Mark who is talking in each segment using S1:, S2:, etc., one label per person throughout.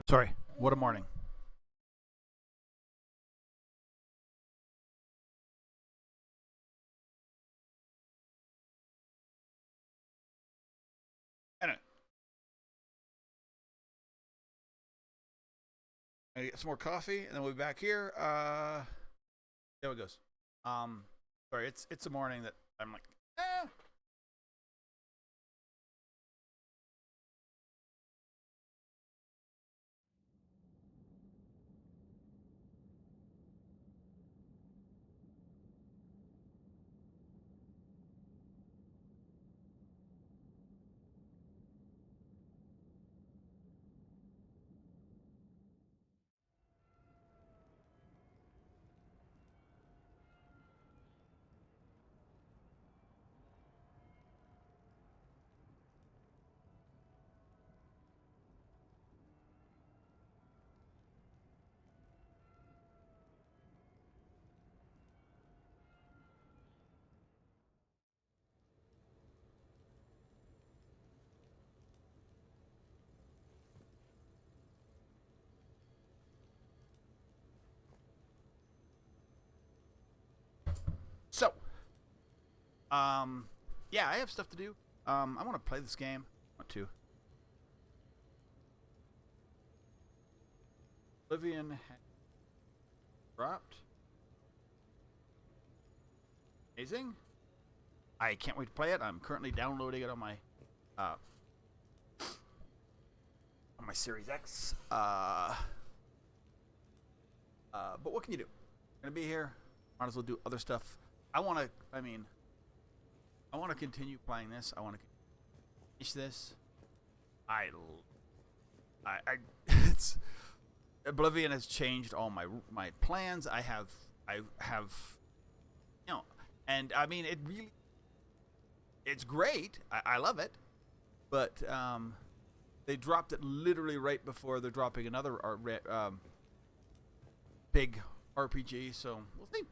S1: Sorry. What a morning. Anyway, I get some more coffee, and then we'll be back here. There it goes. Um, Sorry. It's a morning that I'm like, eh. So, yeah, I have stuff to do. I want to play this game. I want to. Oblivion has dropped. Amazing. I can't wait to play it. I'm currently downloading it uh, on my Series X. But what can you do? I'm gonna be here. Might as well do other stuff. I want to. I mean, I want to continue playing this. I want to finish this. I it's Oblivion has changed all my plans. I have, you know, and I mean it really. It's great. I love it, but they dropped it literally right before they're dropping another big RPG. So we'll see.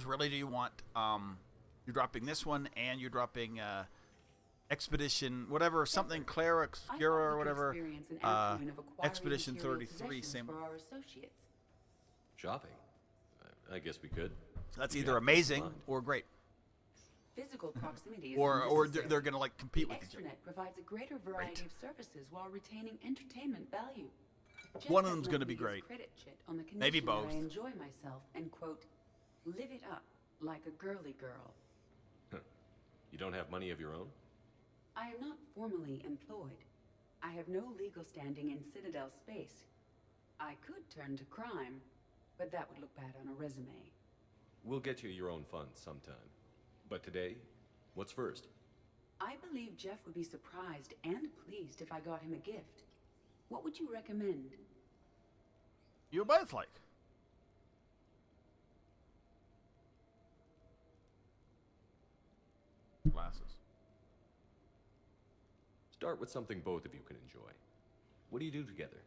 S1: Really, do you want you're dropping this one and you're dropping Expedition whatever something Cleric Obscura or whatever Expedition 33 same
S2: for our associates.
S3: Shopping? I guess we could.
S1: That's either amazing or great.
S2: Physical proximity is
S1: or they're going to like compete with each other.
S2: Extranet provides a greater variety of services while retaining entertainment value.
S1: One of them's going to be great.
S2: On the
S1: Maybe
S2: that
S1: both.
S2: I enjoy myself and quote, live it up like a girly girl.
S3: You don't have money of your own?
S2: I am not formally employed. I have no legal standing in Citadel space. I could turn to crime, but that would look bad on a resume.
S3: We'll get you your own funds sometime. But today, what's first?
S2: I believe Jeff would be surprised and pleased if I got him a gift. What would you recommend?
S1: You both like. Glasses.
S3: Start with something both of you can enjoy. What do you do together?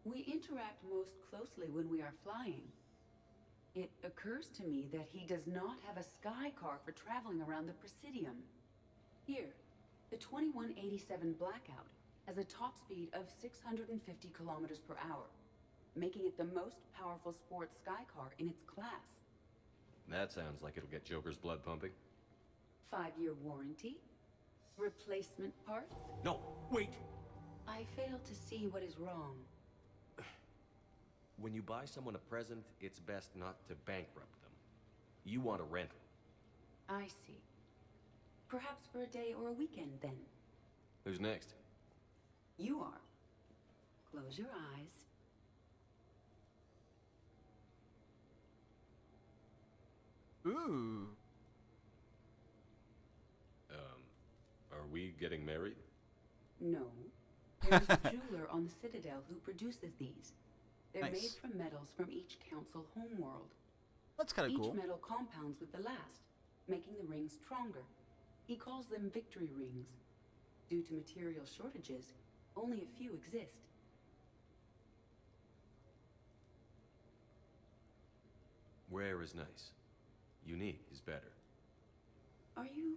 S2: We interact most closely when we are flying. It occurs to me that he does not have a sky car for traveling around the Presidium. Here, the 2187 Blackout has a top speed of 650 kilometers per hour, making it the most powerful sports sky car in its class.
S3: That sounds like it'll get Joker's blood pumping.
S2: 5-year warranty? Replacement parts?
S3: No, wait!
S2: I fail to see what is wrong.
S3: When you buy someone a present, it's best not to bankrupt them. You want a rental.
S2: I see. Perhaps for a day or a weekend, then.
S3: Who's next?
S2: You are. Close your eyes.
S1: Ooh.
S3: Are we getting married?
S2: No. There's a jeweler on the Citadel who produces these. They're
S1: Nice.
S2: made from metals from each council homeworld.
S1: That's kind of cool.
S2: Each metal compounds with the last, making the rings stronger. He calls them victory rings. Due to material shortages, only a few exist.
S3: Rare is nice. Unique is better.
S2: Are you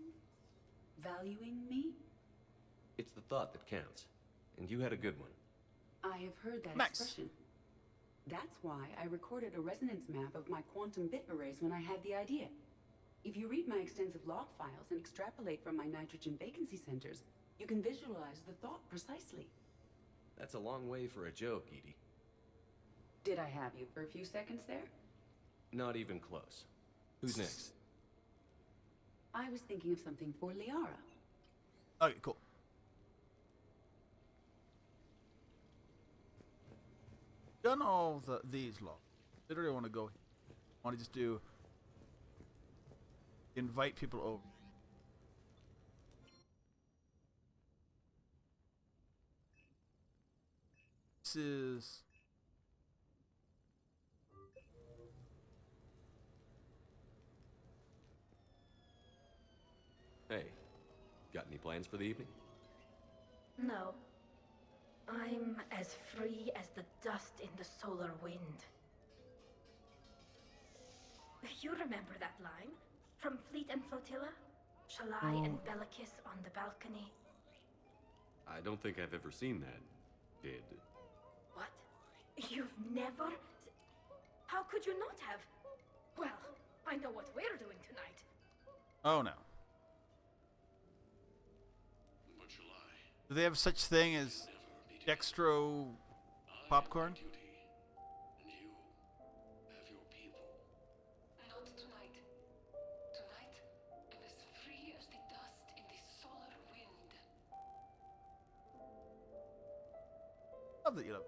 S2: valuing me?
S3: It's the thought that counts. And you had a good one.
S2: I have heard that
S1: Nice.
S2: expression. That's why I recorded a resonance map of my quantum bit arrays when I had the idea. If you read my extensive log files and extrapolate from my nitrogen vacancy centers, you can visualize the thought precisely.
S3: That's a long way for a joke, Edie.
S2: Did I have you for a few seconds there?
S3: Not even close. Who's next?
S2: I was thinking of something for Liara.
S1: Okay, cool. Done all these logs. Literally, I want to go. I want to just do invite people over. This is
S3: Hey, got any plans for the evening?
S4: No. I'm as free as the dust in the solar wind. You remember that line? From Fleet and Flotilla? Shalai and Bellicus on the balcony?
S3: I don't think I've ever seen that. Did.
S4: What? You've never... How could you not have? Well, I know what we're doing tonight.
S1: oh no.
S5: But July,
S1: Do they have such thing as dextro popcorn?
S5: duty, and you have your people.
S6: Not tonight. Tonight, I'm as free as the dust in the solar wind.
S1: Love that you love.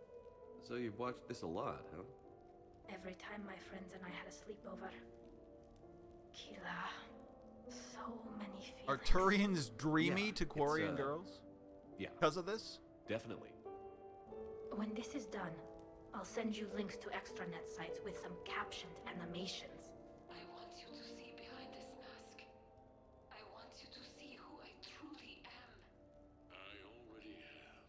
S3: So you've watched this a lot, huh?
S4: Every time my friends and I had a sleepover. Kila. So many feelings.
S1: Are Turians dreamy
S3: Yeah,
S1: to Quarian
S3: it's,
S1: girls
S3: Yeah,
S1: because of this?
S3: definitely.
S4: When this is done, I'll send you links to extranet sites with some captioned animations.
S6: I want you to see behind this mask. I want you to see who I truly am.
S5: I already have.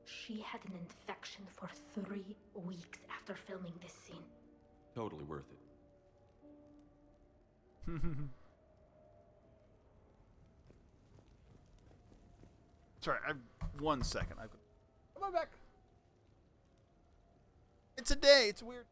S4: She had an infection for 3 weeks after filming this scene.
S3: Totally worth it.
S1: Sorry, 1 second. Am I back? It's a day. It's weird.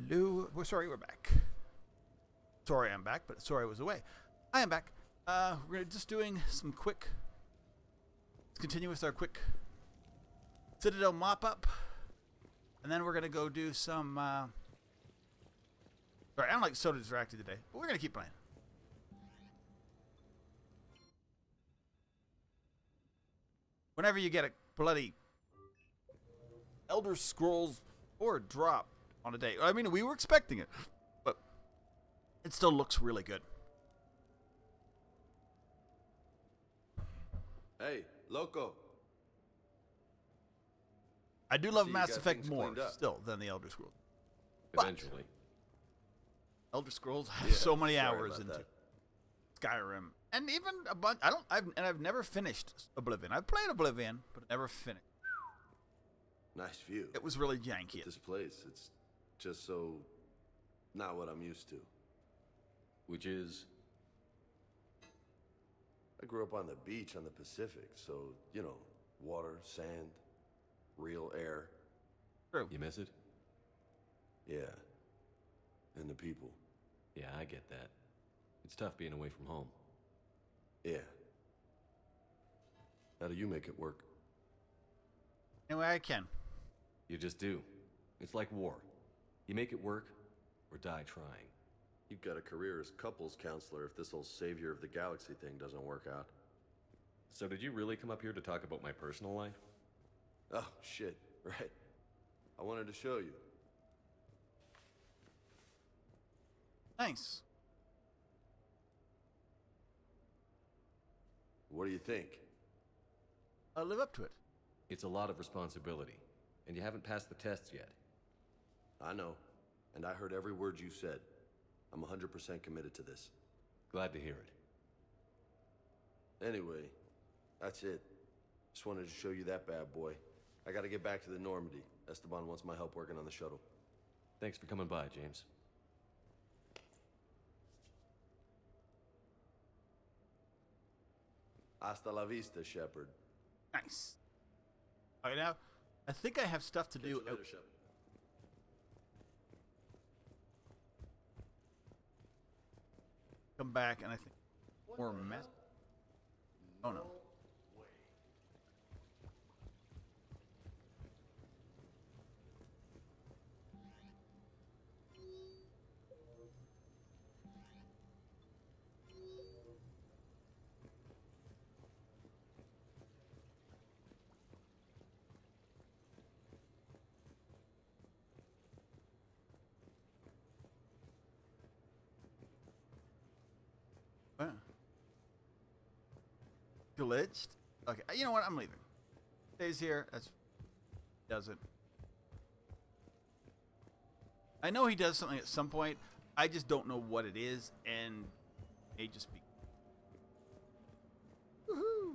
S1: Hello. We're sorry, we're back. Sorry, I'm back, but sorry I was away. I am back. We're just doing some quick let's continue with our quick Citadel mop up. And then we're going to go do some... Sorry, I don't like Soda Distracted today, but we're going to keep playing. Whenever you get a bloody Elder Scrolls or drop on a day. I mean, we were expecting it, but it still looks really good.
S7: Hey, Loco.
S1: I do love
S7: See, you
S1: Mass
S7: got
S1: Effect
S7: things
S1: more
S7: cleaned up.
S1: still than the Elder Scrolls. But
S3: Eventually.
S1: Elder Scrolls have
S7: Yeah,
S1: so many
S7: sorry
S1: hours
S7: about
S1: into
S7: that.
S1: Skyrim, and even a bunch. I've never finished Oblivion. I've played Oblivion, but never finished.
S7: Nice view.
S1: It was really janky.
S7: This place, it's just so not what I'm used to.
S3: Which is...
S7: I grew up on the beach on the Pacific, so, you know, water, sand, real air.
S1: True.
S3: You miss it?
S7: Yeah. And the people.
S3: Yeah, I get that. It's tough being away from home.
S7: Yeah. How do you make it work?
S1: Anyway, I can.
S3: You just do. It's like war. You make it work, or die trying.
S7: You've got a career as couples counselor if this whole savior of the galaxy thing doesn't work out.
S3: So did you really come up here to talk about my personal life?
S7: Oh, shit. Right. I wanted to show you.
S1: Thanks.
S7: What do you think?
S1: I'll live up to it.
S3: It's a lot of responsibility, and you haven't passed the tests yet.
S7: I know. And I heard every word you said. I'm 100% committed to this.
S3: Glad to hear it.
S7: Anyway, that's it. Just wanted to show you that bad boy. I gotta get back to the Normandy. Esteban wants my help working on the shuttle.
S3: Thanks for coming by, James.
S7: Hasta la vista, Shepard.
S1: Nice. All right, now I think I have stuff to do.
S7: Later, Shepard.
S1: Come back, and I think more mess. Oh no. Glitched? Okay, you know what? I'm leaving. Stays here. That's does it. I know he does something at some point. I just don't know what it is, and it may just be. Woohoo!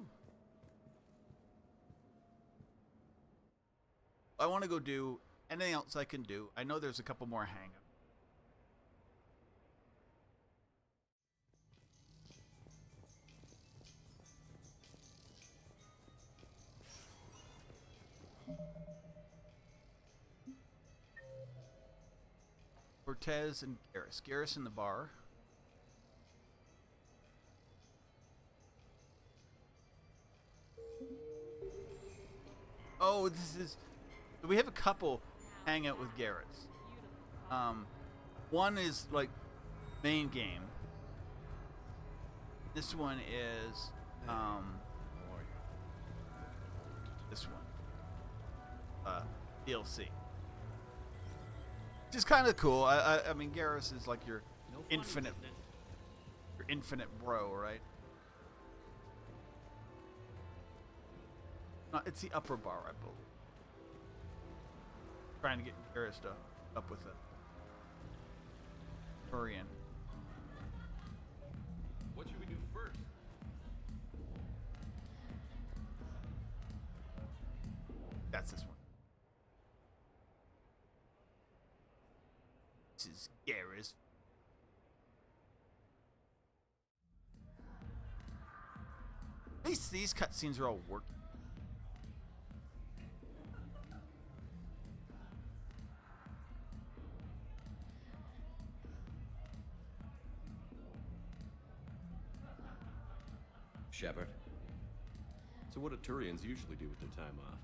S1: I want to go do anything else I can do. I know there's a couple more hang-ups. Cortez and Garrus. Garrus in the bar. Oh, this is... So we have a couple hang out with Garrus. One is, like, main game. This one is, this one. DLC. Which is kind of cool. I mean, Garrus is like your infinite bro, right? No, it's the upper bar, I believe. Trying to get Garrus to up with it. Hurry in.
S3: What should we do first?
S1: That's this one. This is Garrus. At least these cutscenes are all working.
S3: Shepard. So what do Turians usually do with their time off?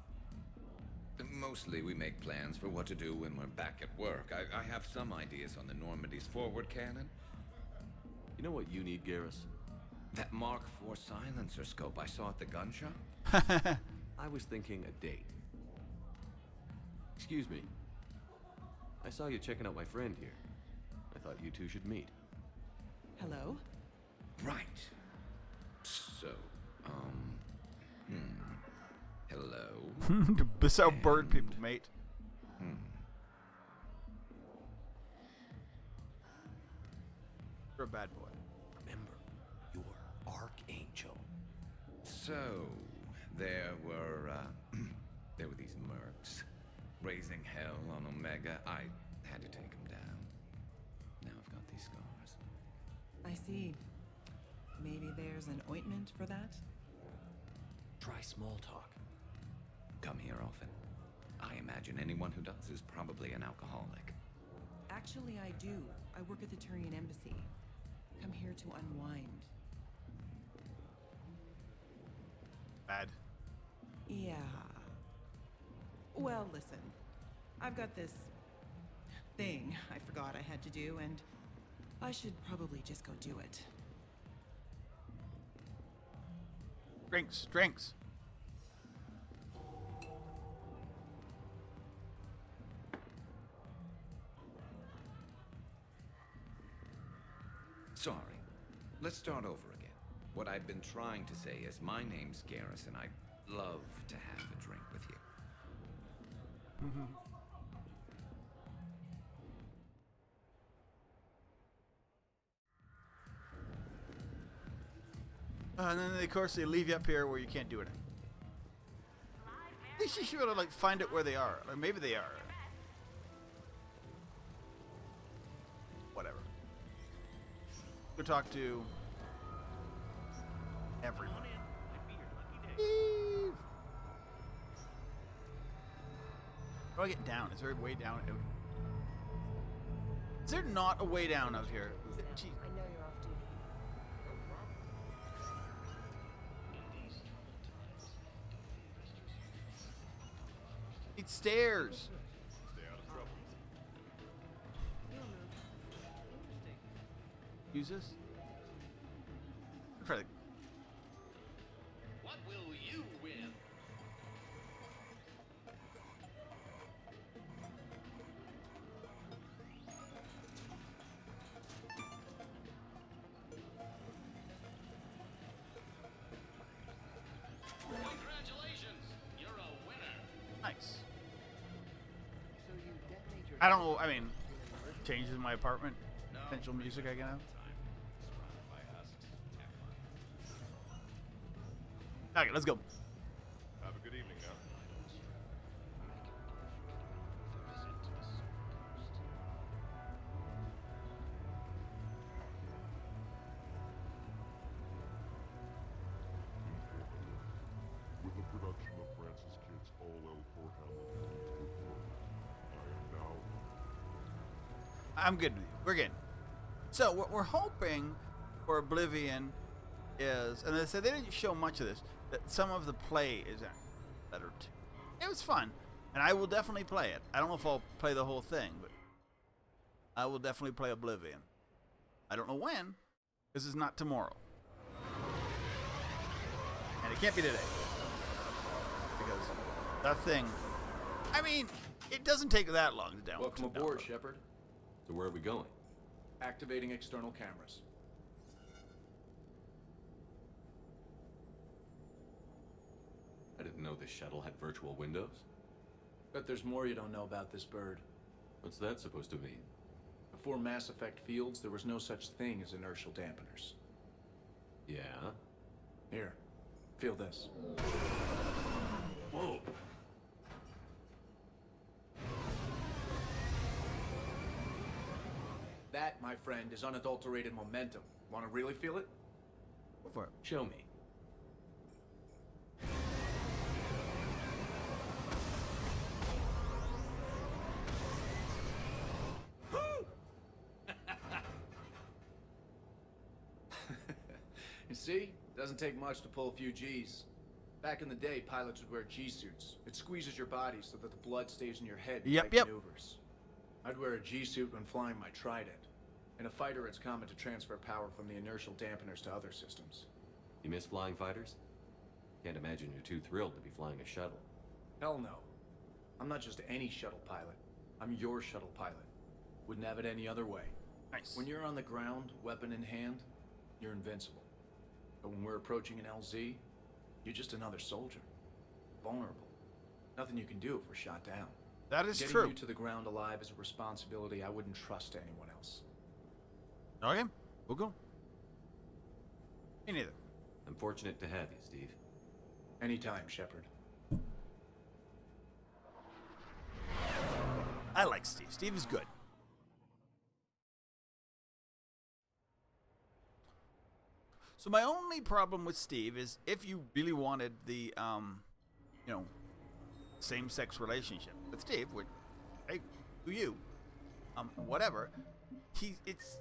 S8: Mostly we make plans for what to do when we're back at work. I have some ideas on the Normandy's forward cannon.
S3: You know what you need, Garrus?
S8: That Mark IV silencer scope I saw at the gun shop?
S3: I was thinking a date. Excuse me. I saw you checking out my friend here. I thought you two should meet.
S9: Hello?
S8: Right. So, hello.
S1: Bizarre bird people, mate. You're a bad boy.
S3: Remember, you're Archangel.
S8: So, there were these mercs raising hell on Omega. I had to take them down. Now I've got these scars.
S9: I see. Maybe there's an ointment for that?
S3: Try small talk.
S8: Come here often. I imagine anyone who does is probably an alcoholic.
S9: Actually, I do. I work at the Turian embassy. Come here to unwind.
S1: Bad.
S9: Yeah. Well, listen. I've got this thing I forgot I had to do, and I should probably just go do it.
S1: Drinks, drinks.
S8: Sorry. Let's start over again. What I've been trying to say is my name's Garrus, and I'd love to have a drink with you.
S1: And then, of course, they leave you up here where you can't do anything. At least you should be able to, like, find it where they are. Or maybe they are. Whatever. Go talk to everyone. Eve. How do I get down? Is there a way down? Is there not a way down out here? Gee.
S10: I know you're off duty.
S1: Need stairs. Use this? Try to.
S5: What will you win? Congratulations! You're a winner.
S1: Nice. I don't know. I mean, changes my apartment. Potential music I can have. Okay, let's go.
S11: Have a good evening now. With the production of Francis Kidd's All-El Hamlet I am now...
S1: I'm good with you. We're good. So what we're hoping for Oblivion is, and they said they didn't show much of this, that some of the play is better too. It was fun, and I will definitely play it. I don't know if I'll play the whole thing, but I will definitely play Oblivion. I don't know when. This is not tomorrow. And it can't be today. Because that thing, I mean, it doesn't take that long to download.
S12: Welcome aboard, Shepard.
S3: So where are we going?
S12: Activating external cameras.
S3: I didn't know this shuttle had virtual windows.
S12: Bet there's more you don't know about this bird.
S3: What's that supposed to mean?
S12: Before Mass Effect fields, there was no such thing as inertial dampeners.
S3: Yeah?
S12: Here, feel this.
S3: Whoa!
S12: That, my friend, is unadulterated momentum. Want to really feel it?
S1: Go for it.
S3: Show me.
S12: You see? Doesn't take much to pull a few G's. Back in the day, pilots would wear G-suits. It squeezes your body so that the blood stays in your head and
S1: Yep,
S12: tight
S1: yep.
S12: maneuvers. I'd wear a G-suit when flying my Trident. In a fighter, it's common to transfer power from the inertial dampeners to other systems.
S3: You miss flying fighters? Can't imagine you're too thrilled to be flying a shuttle.
S12: Hell no. I'm not just any shuttle pilot. I'm your shuttle pilot. Wouldn't have it any other way.
S1: Nice.
S12: When you're on the ground, weapon in hand, you're invincible. But when we're approaching an LZ, you're just another soldier. Vulnerable. Nothing you can do if we're shot down.
S1: That is
S12: Getting
S1: true.
S12: you to the ground alive is a responsibility I wouldn't trust to anyone else.
S1: Okay, we'll go. Me neither.
S3: I'm fortunate to have you, Steve.
S12: Anytime, Shepard.
S1: I like Steve. Steve is good. So my only problem with Steve is if you really wanted the, same-sex relationship with Steve, which, hey, do you, whatever. It's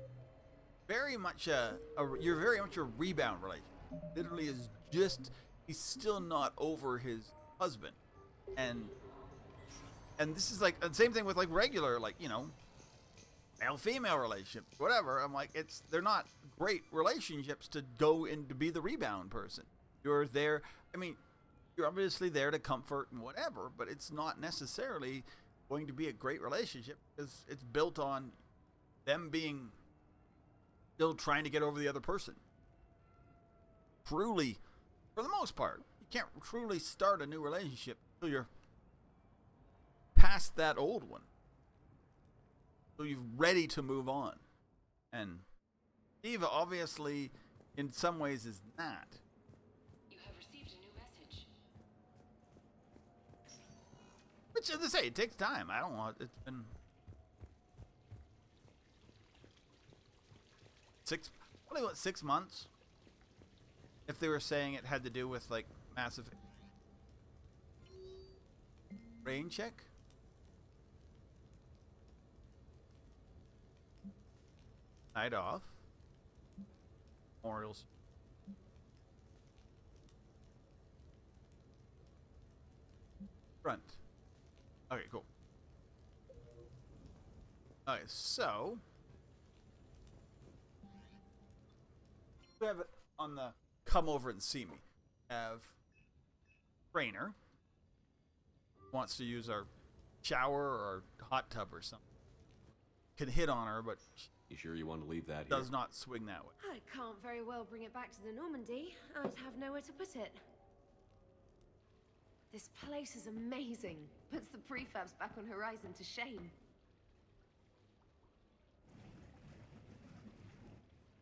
S1: very much you're very much a rebound relationship. Literally is just he's still not over his husband, and this is like the same thing with like regular male-female relationship, whatever. I'm like, they're not great relationships to go in to be the rebound person. You're there. I mean, you're obviously there to comfort and whatever, but it's not necessarily going to be a great relationship because it's built on them being still trying to get over the other person. Truly, for the most part, you can't truly start a new relationship until you're past that old one. So you're ready to move on. And Eva obviously, in some ways, is not.
S6: You have received a new message.
S1: Which, as I say, it takes time. I don't know. It's been probably 6 months. If they were saying it had to do with like massive rain check. Night off. Memorials. Front. Okay, cool. Okay, so we have it on the come over and see me. Have Trainer wants to use our shower or our hot tub or something. Can hit on her, but
S3: You sure you want to leave that here?
S1: does not swing that way.
S10: I can't very well bring it back to the Normandy. I'd have nowhere to put it. This place is amazing. Puts the prefabs back on Horizon to shame.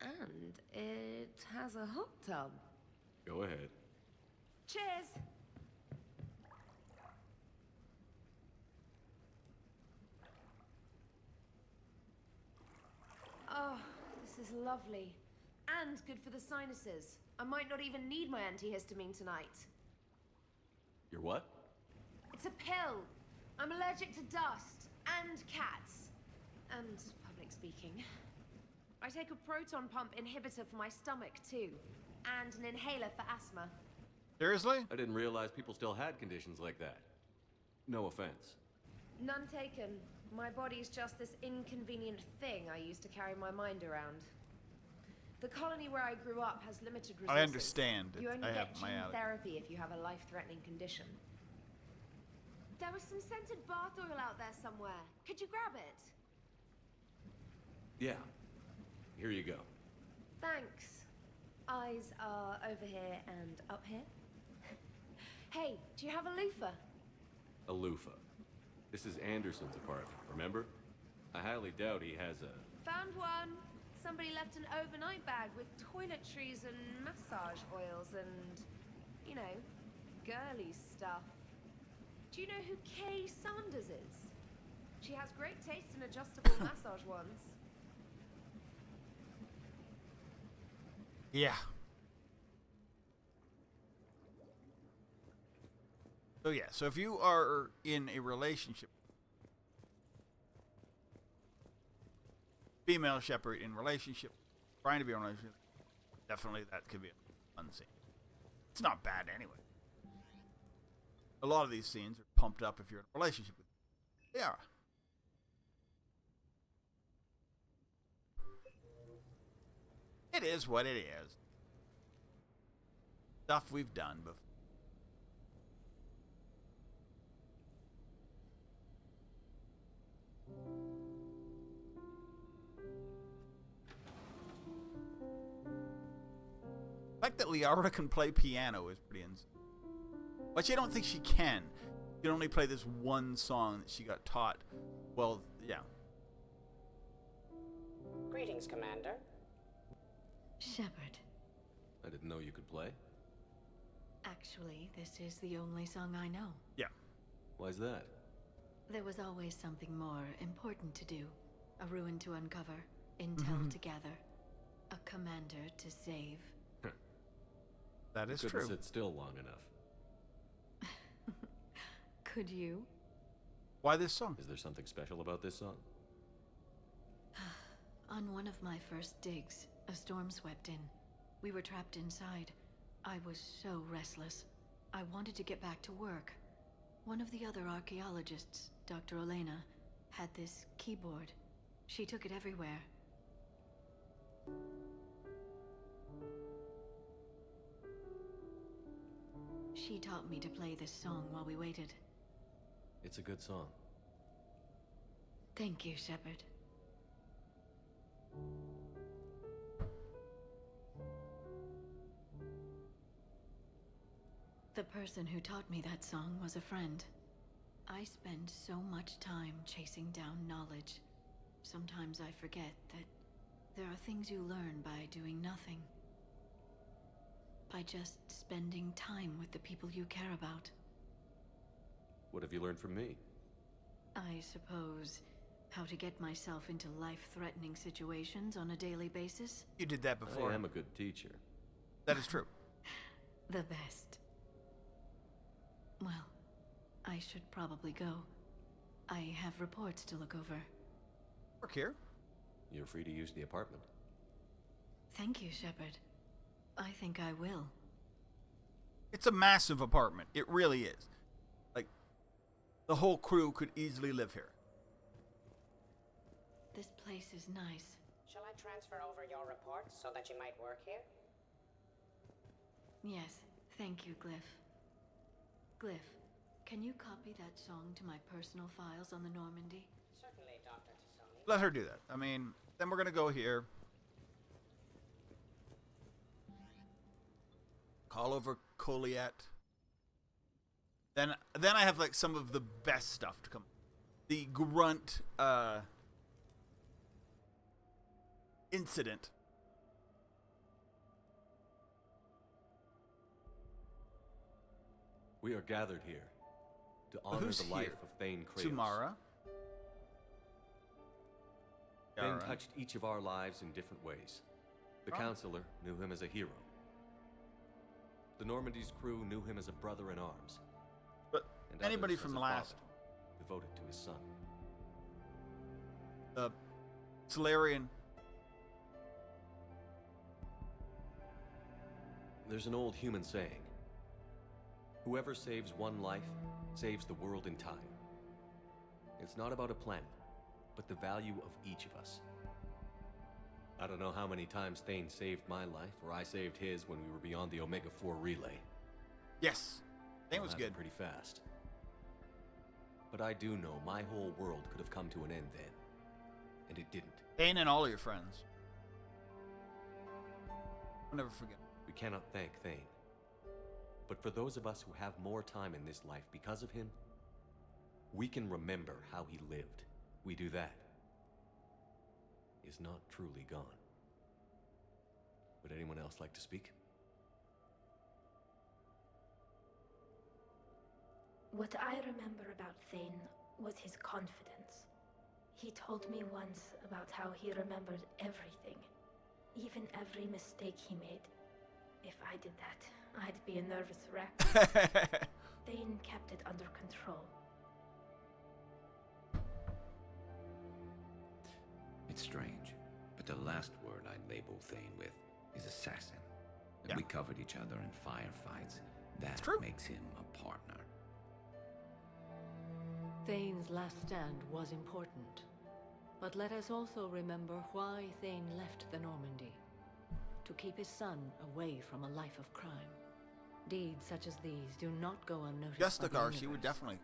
S10: And it has a hot tub.
S3: Go ahead.
S10: Cheers! Oh, this is lovely. And good for the sinuses. I might not even need my antihistamine tonight.
S3: You're what?
S10: It's a pill. I'm allergic to dust and cats. And public speaking. I take a proton pump inhibitor for my stomach too. And an inhaler for asthma.
S1: Seriously?
S3: I didn't realize people still had conditions like that. No offense.
S10: None taken. My body's just this inconvenient thing I use to carry my mind around. The colony where I grew up has limited resources.
S1: I understand.
S10: You only
S1: I
S10: get
S1: have my
S10: gene
S1: allergy.
S10: therapy if you have a life-threatening condition. There was some scented bath oil out there somewhere. Could you grab it?
S3: Yeah. Here you go.
S10: Thanks. Eyes are over here and up here. Hey, do you have a loofah?
S3: A loofah. This is Anderson's apartment, remember? I highly doubt he has a...
S10: Found one. Somebody left an overnight bag with toiletries and massage oils and, you know, girly stuff. Do you know who Kay Sanders is? She has great taste in adjustable massage ones.
S1: Yeah. So yeah, so if you are in a relationship, female shepherd in relationship, trying to be in a relationship, definitely that could be a fun scene. It's not bad anyway. a lot of these scenes are pumped up if you're in a relationship with them. They are. It is what it is. Stuff we've done before. The fact that Liara can play piano is pretty insane. But you don't think she can. You can only play this one song that she got taught. Well, yeah.
S13: Greetings, Commander.
S14: Shepard.
S3: I didn't know you could play.
S14: Actually, this is the only song I know.
S1: Yeah.
S3: Why's that?
S14: There was always something more important to do. A ruin to uncover, intel to gather, a commander to save.
S1: That is
S3: you couldn't
S1: true.
S3: sit still long enough.
S14: Could you?
S1: Why this song?
S3: Is there something special about this song?
S14: On one of my first digs, a storm swept in. We were trapped inside. I was so restless. I wanted to get back to work. One of the other archaeologists, Dr. Olena, had this keyboard. She took it everywhere. She taught me to play this song while we waited.
S3: It's a good song.
S14: Thank you, Shepard. The person who taught me that song was a friend. I spend so much time chasing down knowledge. Sometimes I forget that there are things you learn by doing nothing. By just spending time with the people you care about.
S3: What have you learned from me?
S14: I suppose how to get myself into life-threatening situations on a daily basis.
S1: You did that before.
S3: I am a good teacher.
S1: That is true.
S14: The best. Well, I should probably go. I have reports to look over.
S1: Work here.
S3: You're free to use the apartment.
S14: Thank you, Shepard. I think I will.
S1: It's a massive apartment. It really is. Like, the whole crew could easily live here.
S14: This place is nice.
S13: Shall I transfer over your reports so that you might work here?
S14: Yes, thank you, Glyph. Glyph, can you copy that song to my personal files on the Normandy?
S13: Certainly, Dr. Tassoni.
S1: Let her do that. I mean, then we're gonna go here. Call over Coliet. Then I have like some of the best stuff to come. The grunt incident.
S3: We are gathered here to honor
S1: Who's
S3: the life
S1: here?
S3: of Thane Kratos.
S1: Tumara.
S3: Thane
S1: Alright.
S3: touched each of our lives in different ways. The counselor knew him as a hero. The Normandy's crew knew him as a brother in arms.
S1: But
S3: And
S1: anybody
S3: others
S1: from
S3: as a
S1: last,
S3: father, devoted to his son.
S1: Solarian.
S3: There's an old human saying. Whoever saves one life, saves the world in time. It's not about a planet, but the value of each of us. I don't know how many times Thane saved my life, or I saved his when we were beyond the Omega-4 relay.
S1: Yes. Thane was
S3: That
S1: good.
S3: happened pretty fast. But I do know my whole world could have come to an end then. And it didn't.
S1: Thane and all your friends. I'll never forget.
S3: We cannot thank Thane. But for those of us who have more time in this life because of him, we can remember how he lived. We do that. He is not truly gone. Would anyone else like to speak?
S4: What I remember about Thane was his confidence. He told me once about how he remembered everything, even every mistake he made. If I did that, I'd be a nervous wreck. Thane kept it under control.
S8: It's strange, but the last word I'd label Thane with is assassin. And
S1: Yeah.
S8: we covered each other in firefights. That
S1: true.
S8: makes him a partner.
S15: Thane's last stand was important. But let us also remember why Thane left the Normandy. To keep his son away from a life of crime. Deeds such as these do not go unnoticed by the
S1: Justicar, she would
S15: universe.
S1: definitely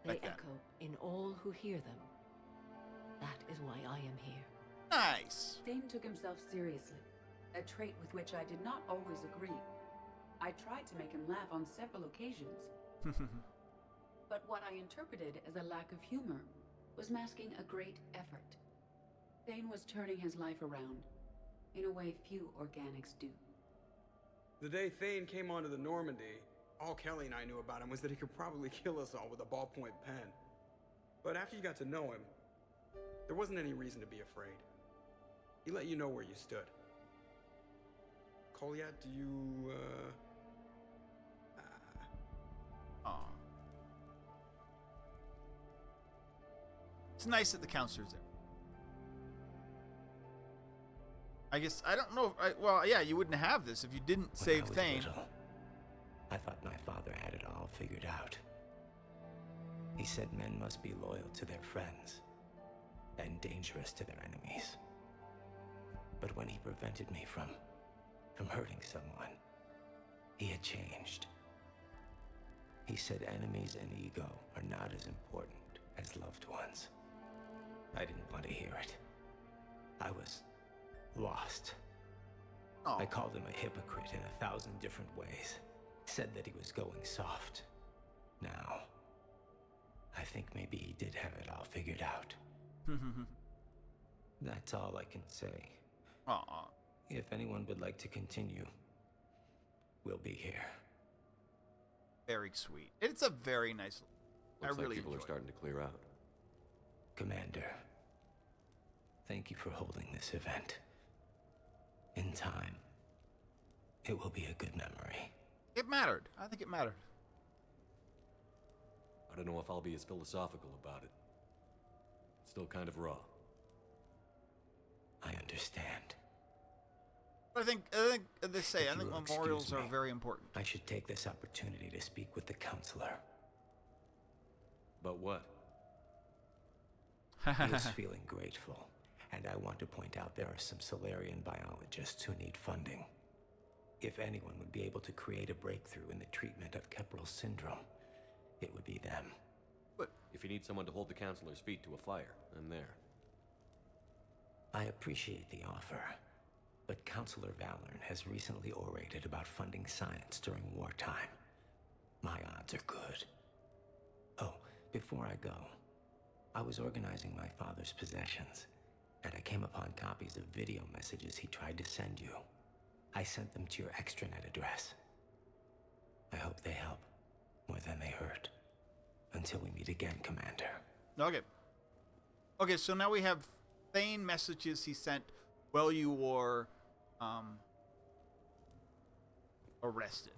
S15: They
S1: like that.
S15: echo in all who hear them. That is why I am here.
S1: Nice.
S2: Thane took himself seriously, a trait with which I did not always agree. I tried to make him laugh on several occasions. But what I interpreted as a lack of humor was masking a great effort. Thane was turning his life around, in a way few organics do.
S16: The day Thane came onto the Normandy, all Kelly and I knew about him was that he could probably kill us all with a ballpoint pen. But after you got to know him, there wasn't any reason to be afraid. He let you know where you stood. Kolyat, do you,
S1: Aw. It's nice that the counselor's there. I guess, I don't know. Well, yeah, you wouldn't have this if you didn't save
S17: When I was
S1: Thane.
S17: little, I thought my father had it all figured out. He said men must be loyal to their friends and dangerous to their enemies. But when he prevented me from hurting someone, he had changed. He said enemies and ego are not as important as loved ones. I didn't want to hear it. I was lost. I called him a hypocrite in 1,000 different ways. Said that he was going soft. Now, I think maybe he did have it all figured out. That's all I can say. If anyone would like to continue, we'll be here.
S1: Very sweet. It's a very nice.
S3: Looks
S1: I really
S3: like people are
S1: enjoy it.
S3: starting to clear out.
S17: Commander, thank you for holding this event. In time, it will be a good memory.
S1: It mattered. I think it mattered.
S3: I don't know if I'll be as philosophical about it. It's still kind of raw.
S17: I understand.
S1: I think they say,
S17: If
S1: I
S17: you
S1: think
S17: will
S1: memorials
S17: excuse
S1: are
S17: me,
S1: very important.
S17: I should take this opportunity to speak with the counselor.
S3: But what?
S17: He is feeling grateful, and I want to point out there are some Solarian biologists who need funding. If anyone would be able to create a breakthrough in the treatment of Keppel syndrome, it would be them.
S3: But if you need someone to hold the counselor's feet to a fire, I'm there.
S17: I appreciate the offer, but Counselor Valorn has recently orated about funding science during wartime. My odds are good. Oh, before I go, I was organizing my father's possessions, and I came upon copies of video messages he tried to send you. I sent them to your extranet address. I hope they help more than they hurt. Until we meet again, Commander.
S1: Okay. Okay, so now we have Thane messages he sent while you were arrested.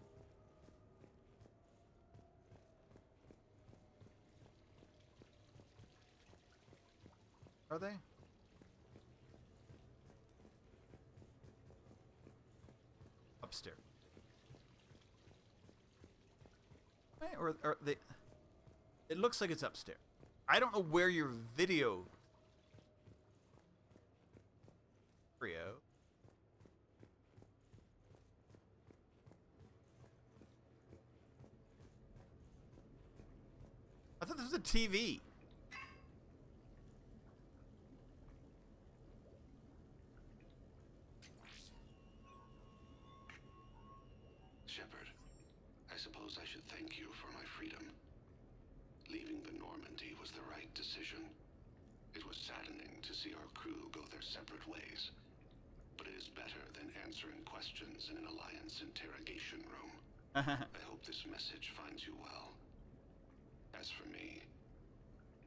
S1: Are they? Upstairs. Right, or they? It looks like it's upstairs. I don't know where your video. Rio. I thought this was a TV.
S5: Shepard, I suppose I should thank you for my freedom. Leaving the Normandy was the right decision. It was saddening to see our crew go their separate ways. But it is better than answering questions in an Alliance interrogation room. I hope this message finds you well. As for me,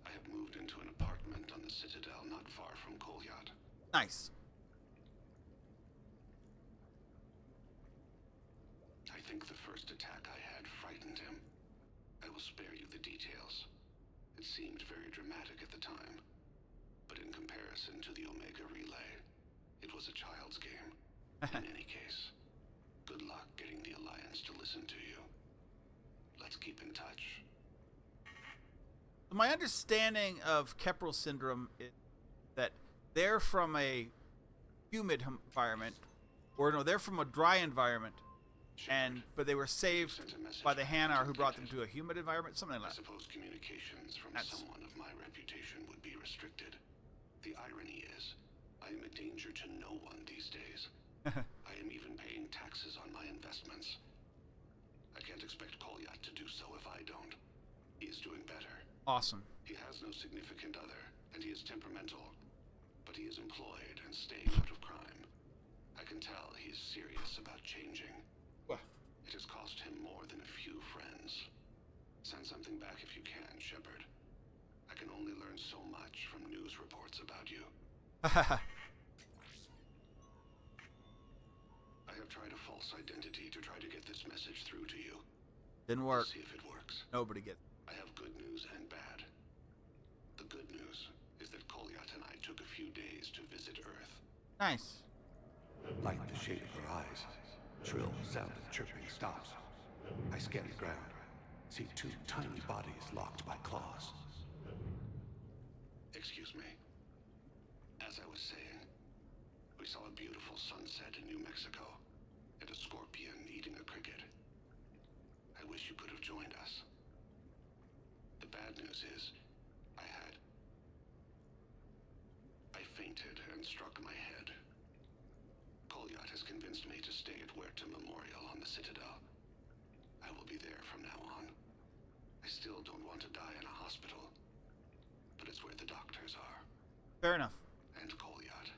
S5: I have moved into an apartment on the Citadel not far from Kolyat.
S1: Nice.
S5: I think the first attack I had frightened him. I will spare you the details. It seemed very dramatic at the time. But in comparison to the Omega Relay, it was a child's game. In any case, good luck getting the Alliance to listen to you. Let's keep in touch.
S1: My understanding of Keppel syndrome is that they're from a humid environment, or no, they're from a dry environment, but they were saved by the Hanar who brought them to a humid environment, something like that.
S5: I suppose communications from someone of my reputation would be restricted. The irony is, I am a danger to no one these days. I am even paying taxes on my investments. I can't expect Kolyat to do so if I don't. He is doing better.
S1: Awesome.
S5: He has no significant other, and he is temperamental. But he is employed and staying out of crime. I can tell he is serious about changing.
S1: What?
S5: It has cost him more than a few friends. Send something back if you can, Shepard. I can only learn so much from news reports about you. I have tried a false identity to try to get this message through to you.
S1: Didn't work.
S5: Let's see if it works.
S1: Nobody gets it.
S5: I have good news and bad. The good news is that Kolyat and I took a few days to visit Earth.
S1: Nice.
S18: Like the shade of her eyes. Shrill sound of chirping stops. I scan the ground. See two tiny bodies locked by claws.
S5: Excuse me. As I was saying, we saw a beautiful sunset in New Mexico, and a scorpion eating a cricket. I wish you could have joined us. The bad news is, I fainted and struck my head. Kolyat has convinced me to stay at Huerta Memorial on the Citadel. I will be there from now on. I still don't want to die in a hospital, but it's where the doctors are.
S1: Fair enough.
S5: And Kolyat.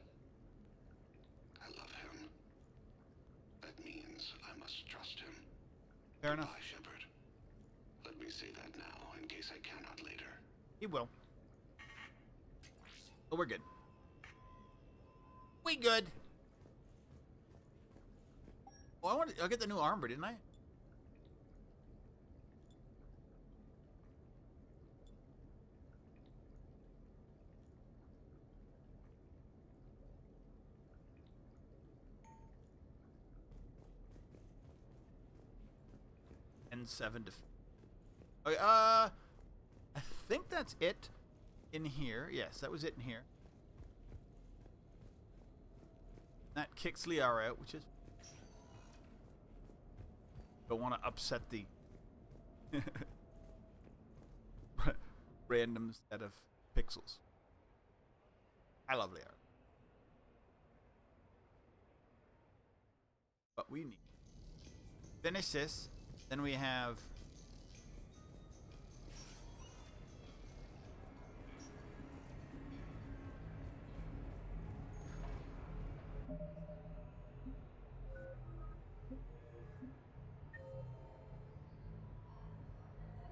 S5: I love him. That means I must trust him.
S1: Fair enough.
S5: Goodbye, Shepard. Let me say that now, in case I cannot later.
S1: He will. Oh, we're good. We good. Oh, I'll get the new armor, didn't I? And 7 to. Okay, I think that's it in here. Yes, that was it in here. That kicks Liara out, which is. Don't want to upset the random set of pixels. I love Liara. But we need to finish this. Then we have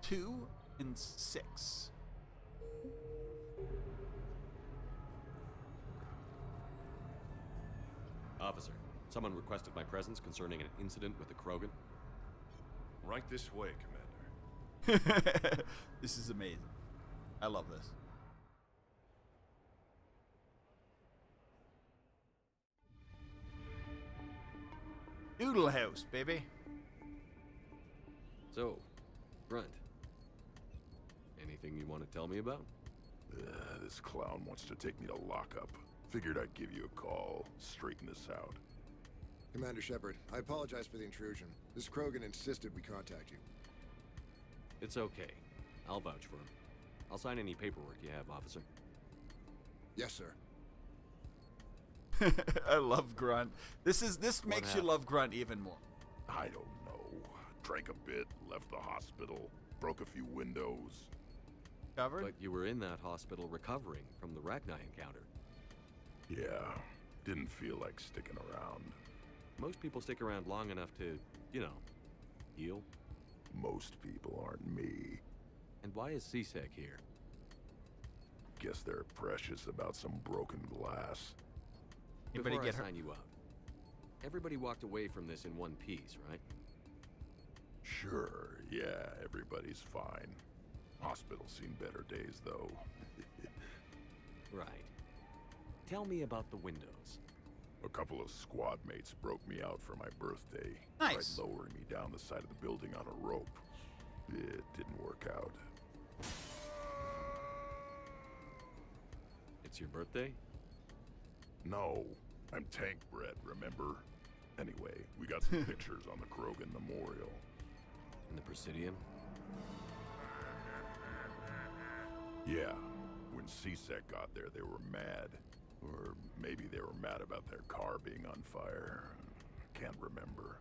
S1: two and 6.
S3: Officer, someone requested my presence concerning an incident with the Krogan.
S11: Right this way, Commander.
S1: This is amazing. I love this. Noodle House, baby.
S3: So, Grunt, anything you want to tell me about?
S11: This clown wants to take me to lockup. Figured I'd give you a call, straighten this out.
S19: Commander Shepard, I apologize for the intrusion. This Krogan insisted we contact you.
S3: It's okay. I'll vouch for him. I'll sign any paperwork you have, officer.
S19: Yes, sir.
S1: I love Grunt. This makes you love Grunt even more.
S11: I don't know. Drank a bit, left the hospital, broke a few windows.
S1: Covered?
S3: But you were in that hospital recovering from the Rachni encounter.
S11: Yeah, didn't feel like sticking around.
S3: Most people stick around long enough to, you know, heal.
S11: Most people aren't me.
S3: And why is C-Sec here?
S11: Guess they're precious about some broken glass.
S3: Before I sign you up, everybody walked away from this in one piece, right?
S11: Sure, yeah, everybody's fine. Hospital's seen better days, though.
S3: Right. Tell me about the windows.
S11: A couple of squad mates broke me out for my birthday.
S1: Nice.
S11: Tried lowering me down the side of the building on a rope. It didn't work out.
S3: It's your birthday?
S11: No, I'm tank bred, remember? Anyway, we got some pictures on the Krogan Memorial.
S3: In the Presidium?
S11: Yeah, when CSEC got there, they were mad. Or maybe they were mad about their car being on fire. Can't remember.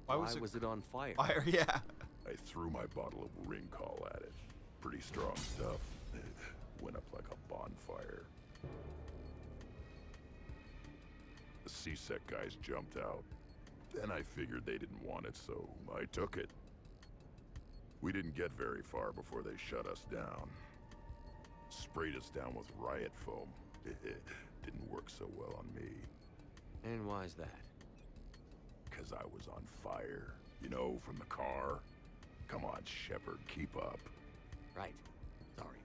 S3: Why was it on fire?
S1: Fire, yeah.
S11: I threw my bottle of ring call at it. Pretty strong stuff. It went up like a bonfire. The CSEC guys jumped out. Then I figured they didn't want it, so I took it. We didn't get very far before they shut us down. Sprayed us down with riot foam. Didn't work so well on me.
S3: And why's that?
S11: 'Cause I was on fire. You know, from the car. Come on, Shepard, keep up.
S3: Right. Sorry.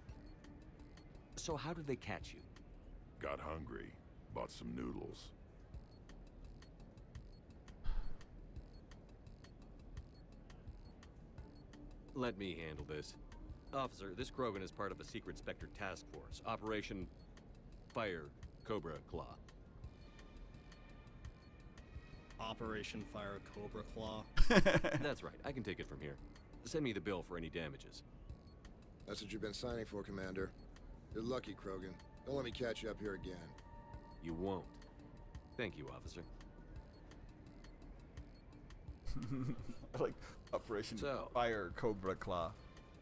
S3: So how did they catch you?
S11: Got hungry. Bought some noodles.
S3: Let me handle this. Officer, this Krogan is part of a secret Spectre task force. Operation Fire Cobra Claw.
S20: Operation Fire Cobra Claw?
S3: That's right. I can take it from here. Send me the bill for any damages.
S19: That's what you've been signing for, Commander. You're lucky, Krogan. Don't let me catch you up here again.
S3: You won't. Thank you, officer.
S1: I like Operation Fire Cobra Claw.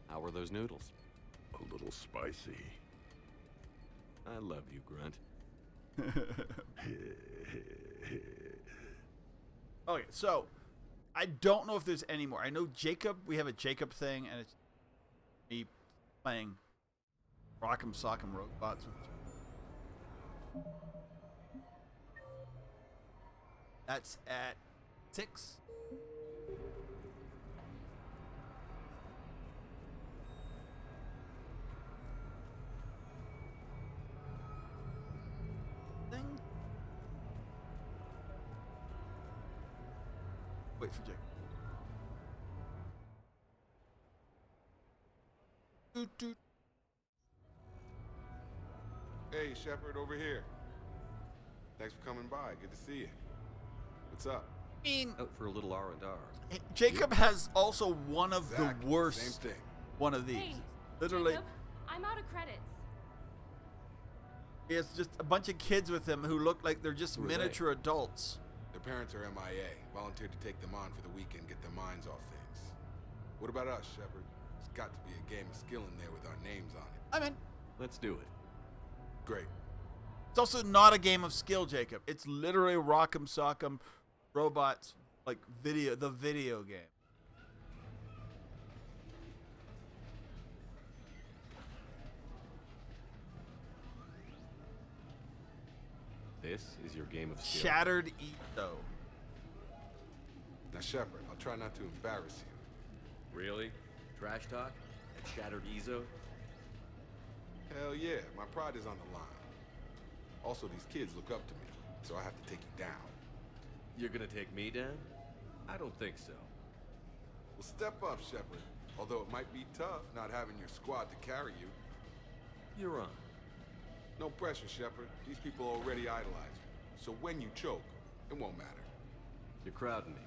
S3: How were those noodles?
S11: A little spicy.
S3: I love you, Grunt.
S1: Okay, so I don't know if there's any more. I know Jacob, we have a Jacob thing, and it's me playing Rock'em Sock'em Robots. That's at 6. Thing. Wait for Jake. Doot, doot.
S21: Hey, Shepard, over here. Thanks for coming by. Good to see you. What's up?
S3: Out for a little R&R.
S1: Jacob has also one of
S21: Exactly,
S1: the worst.
S21: same thing.
S1: One of these.
S22: Hey,
S1: Literally,
S22: Jacob, I'm out of credits.
S1: he has just a bunch of kids with him who look like they're just
S21: Who are they?
S1: miniature adults.
S21: Their parents are MIA. Volunteered to take them on for the weekend, get their minds off things. What about us, Shepard? There's got to be a game of skill in there with our names on it.
S1: I'm in.
S3: Let's do it.
S21: Great.
S1: It's also not a game of skill, Jacob. It's literally Rock'em Sock'em Robots, like the video game.
S3: This is your game of skill.
S1: Shattered Ego.
S21: Now, Shepard, I'll try not to embarrass you.
S3: Really? Trash talk? At Shattered Ezo?
S21: Hell yeah, my pride is on the line. Also, these kids look up to me, so I have to take you down.
S3: You're gonna take me down? I don't think so.
S21: Well, step up, Shepard. Although it might be tough not having your squad to carry you.
S3: You're on.
S21: No pressure, Shepard. These people already idolize you. So when you choke, it won't matter.
S3: You're crowding me.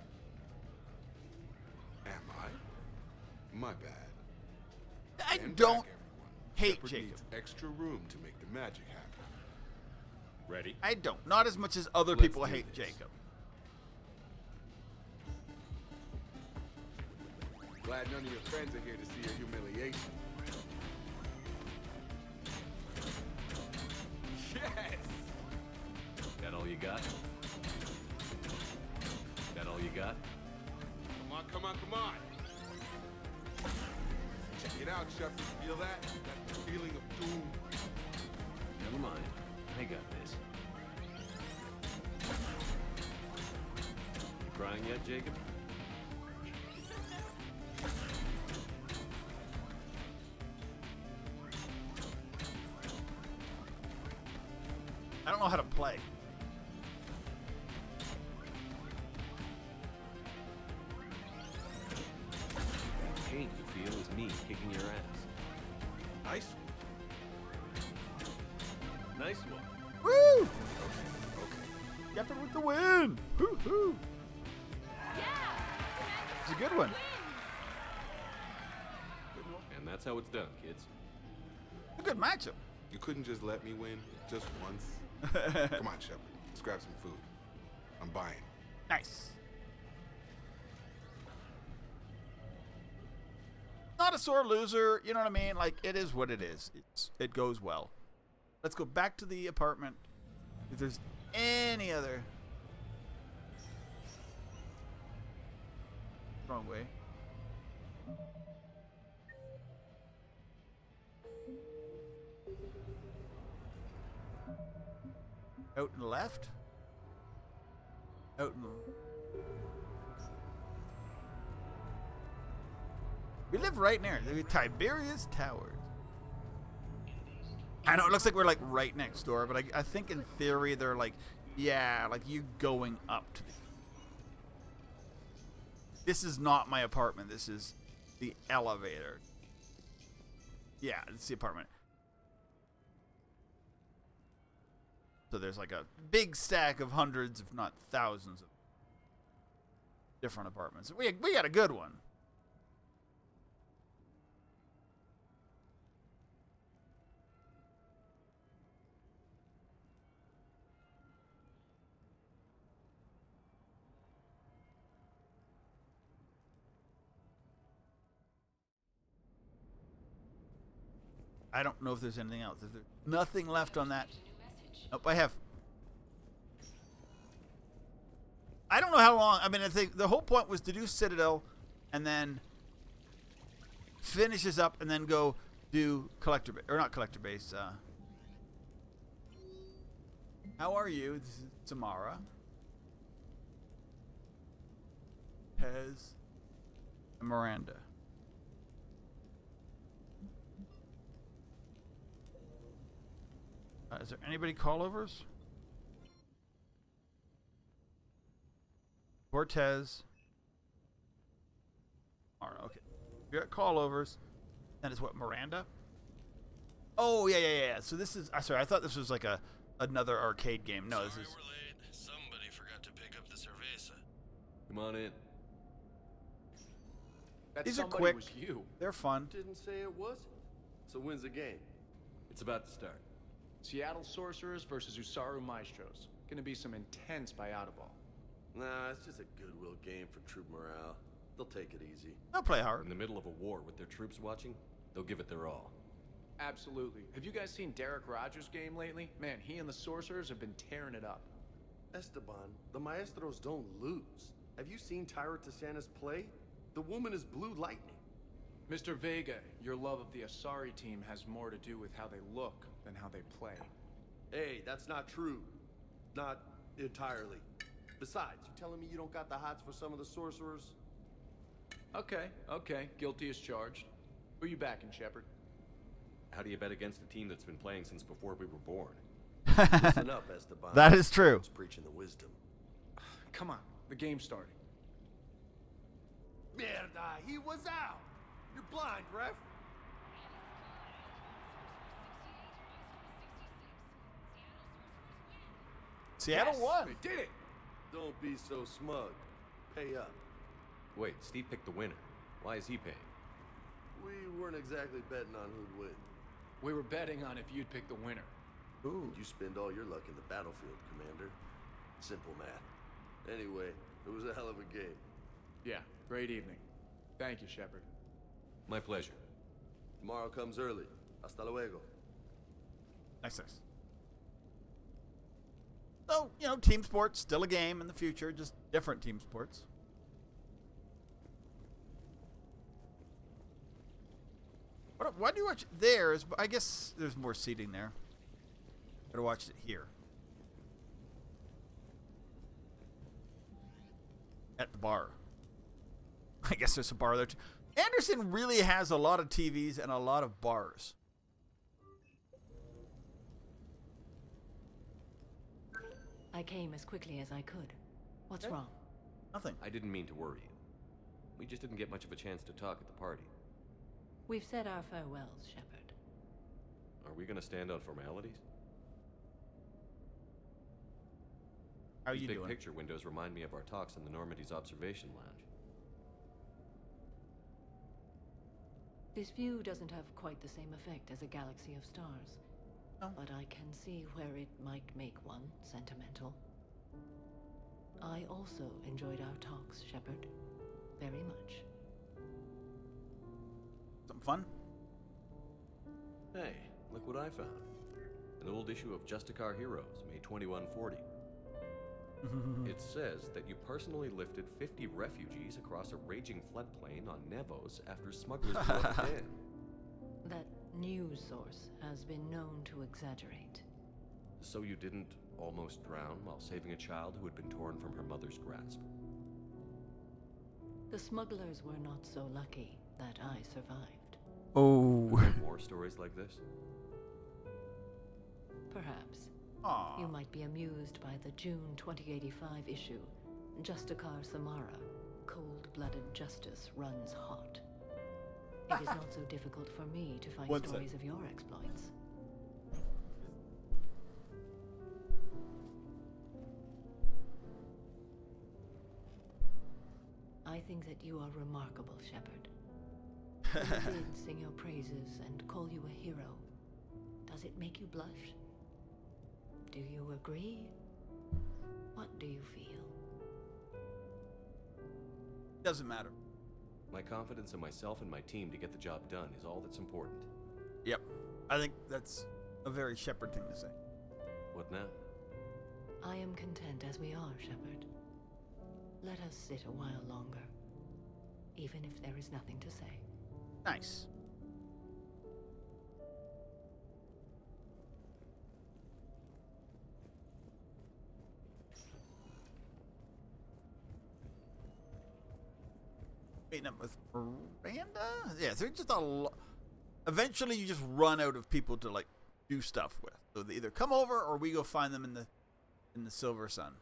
S21: Am I? My bad.
S1: I
S21: Stand
S1: don't
S21: back, everyone.
S1: hate
S21: Shepard
S1: Jacob.
S21: needs extra room to make the magic happen.
S3: Ready?
S1: I don't. Not as much as other
S21: Let's
S1: people
S21: do
S1: hate
S21: this.
S1: Jacob.
S21: Glad none of your friends are here to see your humiliation. Yes!
S3: That all you got? That all you got?
S21: Come on, come on, come on! Check it out, Shepard. Feel that? That feeling of doom.
S3: Never mind. I got this. You crying yet, Jacob?
S1: I don't know how to play.
S3: That pain you feel is me kicking your ass.
S21: Nice.
S3: Nice Nice one.
S1: Woo!
S21: Okay.
S1: Shepard with the win! Woo-hoo! It's a good one.
S3: And that's how it's done, kids.
S1: A good matchup.
S21: You couldn't just let me win just once? Come on, Shepard. Let's grab some food. I'm buying.
S1: Nice. Not a sore loser, you know what I mean? Like, it is what it is. It goes well. Let's go back to the apartment. If there's any other... Wrong way. Out and left? Out and... We live right near the Tiberius Towers. I know it looks like we're like right next door, but I think in theory they're like, yeah, like you going up to the... This is not my apartment. This is the elevator. Yeah, it's the apartment. So there's like a big stack of hundreds, if not thousands, of different apartments. We got a good one. I don't know if there's anything else. Is there nothing left on that? Nope, I have. I don't know how long. I mean, I think the whole point was to do Citadel and then finishes up and then go do collector base, or not collector base. How are you? This is Tamara. Pez and Miranda. Is there anybody callovers? Cortez. Alright, okay. We got callovers. That is what, Miranda? Oh, yeah. So this is... sorry, I thought this was like another arcade game. No, this is...
S7: We're late. Somebody forgot to pick up the cerveza.
S3: Come on in.
S12: That
S1: These are
S12: somebody
S1: quick.
S12: Was you.
S1: They're fun.
S3: Didn't say it was. So when's the game? It's about to start.
S12: Seattle Sorcerers versus Usaru Maestros. Gonna be some intense ball.
S22: Nah, it's just a goodwill game for troop morale. They'll take it easy.
S1: They'll play hard.
S3: In the middle of a war with their troops watching, they'll give it their all.
S12: Absolutely. Have you guys seen Derek Rogers' game lately? Man, he and the Sorcerers have been tearing it up.
S22: Esteban, the Maestros don't lose. Have you seen Tyra Tisanis play? The woman is blue lightning.
S12: Mr. Vega, your love of the Asari team has more to do with how they look than how they play.
S22: Hey, that's not true. Not entirely. Besides, you telling me you don't got the hots for some of the sorcerers?
S12: Okay. Guilty as charged. Who you backing, Shepard?
S3: How do you bet against a team that's been playing since before we were born?
S22: Listen up, Esteban.
S1: That is true.
S22: It's preaching the wisdom.
S12: Come on, the game's starting.
S22: Mierda, he was out! You're blind, ref!
S1: Seattle won.
S22: They did it! Don't be so smug. Pay up.
S3: Wait, Steve picked the winner. Why is he paying?
S22: We weren't exactly betting on who'd win.
S12: We were betting on if you'd pick the winner.
S22: Ooh. You spend all your luck in the battlefield, Commander. Simple math. Anyway, it was a hell of a game.
S12: Yeah, great evening. Thank you, Shepard.
S3: My pleasure.
S22: Tomorrow comes early. Hasta luego.
S1: Nice. So, team sports, still a game in the future, just different team sports. Why do you watch there? I guess there's more seating there. Could have watched it here. At the bar. I guess there's a bar there too. Anderson really has a lot of TVs and a lot of bars.
S15: I came as quickly as I could. What's wrong?
S1: Nothing.
S3: I didn't mean to worry you. We just didn't get much of a chance to talk at the party.
S15: We've said our farewells, Shepard.
S3: Are we gonna stand on formalities?
S1: How
S3: These
S1: you
S3: big
S1: doing?
S3: picture windows remind me of our talks in the Normandy's observation lounge.
S15: This view doesn't have quite the same effect as a galaxy of stars.
S1: No.
S15: But I can see where it might make one sentimental. I also enjoyed our talks, Shepard. Very much.
S1: Something fun?
S3: Hey, look what I found. An old issue of Justicar Heroes, May 2140. It says that you personally lifted 50 refugees across a raging floodplain on Nevos after smugglers blew up a dam.
S15: That news source has been known to exaggerate.
S3: So you didn't almost drown while saving a child who had been torn from her mother's grasp?
S15: The smugglers were not so lucky that I survived.
S1: Oh.
S3: Are there more stories like this?
S15: Perhaps.
S1: Aww.
S15: You might be amused by the June 2085 issue, Justicar Samara, Cold-Blooded Justice Runs Hot. It is not so difficult for me to find stories of your exploits. I think that you are remarkable, Shepard. I did sing your praises and call you a hero. Does it make you blush? Do you agree? What do you feel?
S1: Doesn't matter.
S3: My confidence in myself and my team to get the job done is all that's important.
S1: Yep. I think that's a very Shepard thing to say.
S3: What now?
S15: I am content as we are, Shepard. Let us sit a while longer, even if there is nothing to say.
S1: Nice. Meeting up with Miranda? Yeah, there's just a lot. Eventually, you just run out of people to like do stuff with. So they either come over or we go find them in the Silver Sun.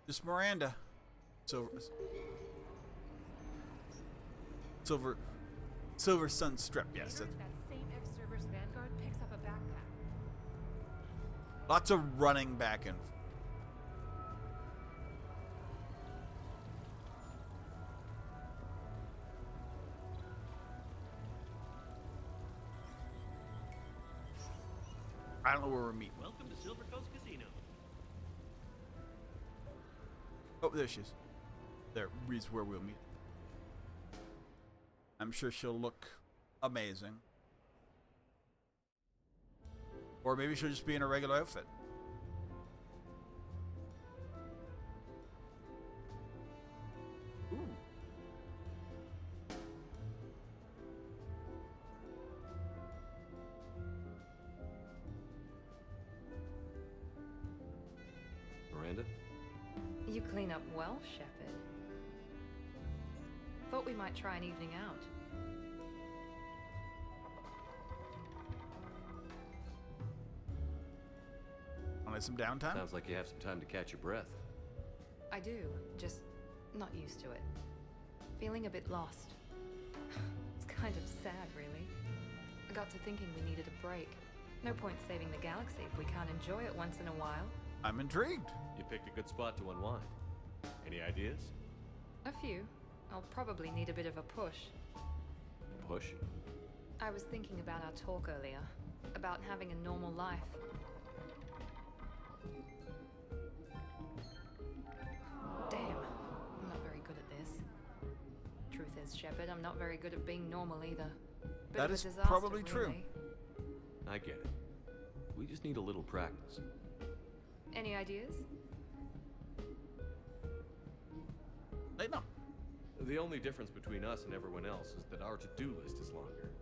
S1: Just Miranda. Silver Sun Strip, yes.
S6: That same Cerberus Vanguard picks up a backpack.
S1: Lots of running back and I don't know where we're meeting.
S9: Welcome to Silver Coast Casino.
S1: Oh, there she is. There is where we'll meet. I'm sure she'll look amazing. Or maybe she'll just be in a regular outfit. Ooh.
S3: Miranda?
S6: You clean up well, Shepard. Thought we might try an evening out.
S1: Want some downtime?
S3: Sounds like you have some time to catch your breath.
S6: I do, just not used to it. Feeling a bit lost. It's kind of sad, really. I got to thinking we needed a break. No point saving the galaxy if we can't enjoy it once in a while.
S1: I'm intrigued.
S3: You picked a good spot to unwind. Any ideas?
S6: A few. I'll probably need a bit of a push.
S3: Push?
S6: I was thinking about our talk earlier. About having a normal life. Damn. I'm not very good at this. Truth is, Shepard, I'm not very good at being normal either. Bit
S1: That
S6: of a
S1: is
S6: disaster,
S1: probably true.
S6: really.
S3: I get it. We just need a little practice.
S6: Any ideas?
S1: No.
S3: The only difference between us and everyone else is that our to-do list is longer.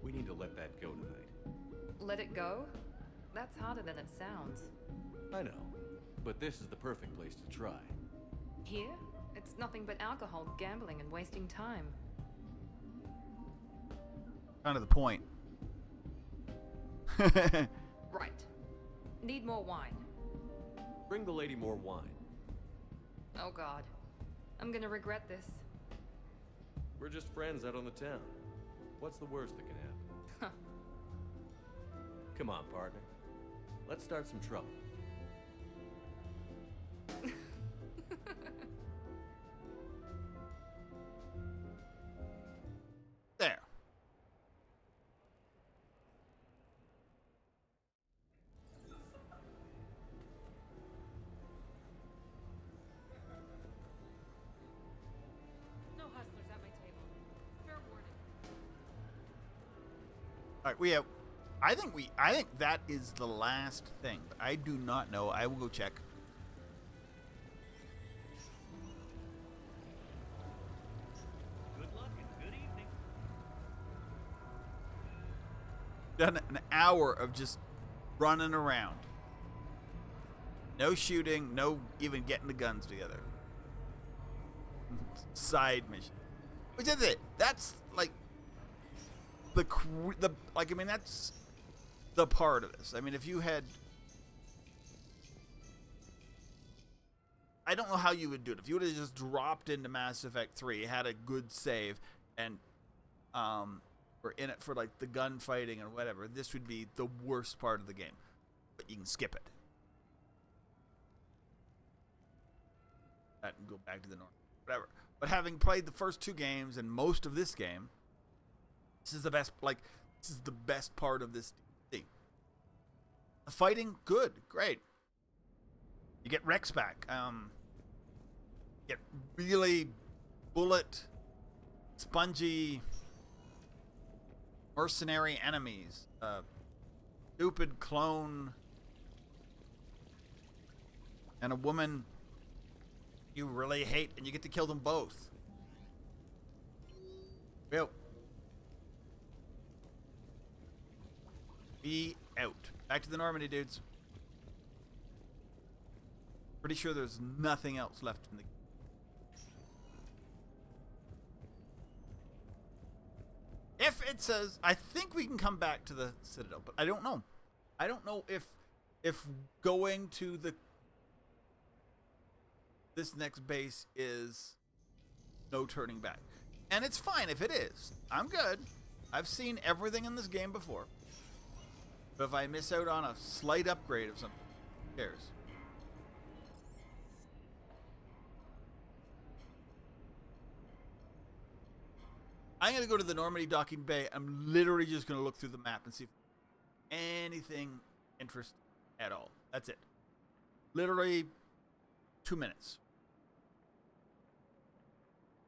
S3: We need to let that go tonight.
S6: Let it go? That's harder than it sounds.
S3: I know, but this is the perfect place to try.
S6: Here? It's nothing but alcohol, gambling, and wasting time.
S1: Kind of the point.
S6: Right. Need more wine.
S3: Bring the lady more wine.
S6: Oh god. I'm gonna regret this.
S3: We're just friends out on the town. What's the worst that can happen? Come on, partner. Let's start some trouble.
S1: There.
S6: No hustlers at my table. Fair warning.
S1: All right, we have. I think that is the last thing. But I do not know. I will go check.
S9: Good luck and good evening.
S1: Done an hour of just running around. No shooting, no even getting the guns together. Side mission. Which is it. That's like that's the part of this. I mean, if you had, I don't know how you would do it. If you would have just dropped into Mass Effect 3, had a good save, and were in it for like the gunfighting and whatever, this would be the worst part of the game. But you can skip it. That and go back to the normal. Whatever. But having played the first 2 games and most of this game, this is the best. This is the best part of this thing. The fighting, good, great. You get Rex back. Get really bullet, spongy, mercenary enemies. Stupid clone, and a woman you really hate, and you get to kill them both. Well, be out. Back to the Normandy, dudes. Pretty sure there's nothing else left in the game. If it says, I think we can come back to the Citadel, but I don't know. I don't know if going to this next base is no turning back. And it's fine if it is. I'm good. I've seen everything in this game before. But if I miss out on a slight upgrade of something, who cares? I'm going to go to the Normandy docking bay. I'm literally just going to look through the map and see if anything interesting at all. That's it. Literally 2 minutes.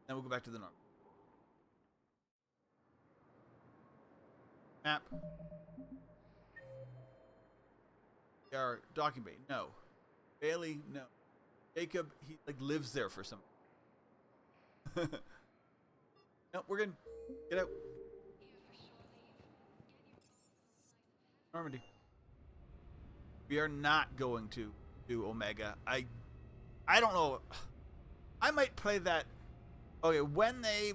S1: Then we'll go back to the north. Map. Our docking bay. No. Bailey. No. Jacob. He lives there for some. No, we're good. Get out. Normandy. We are not going to do Omega. I don't know. I might play that. Okay, when they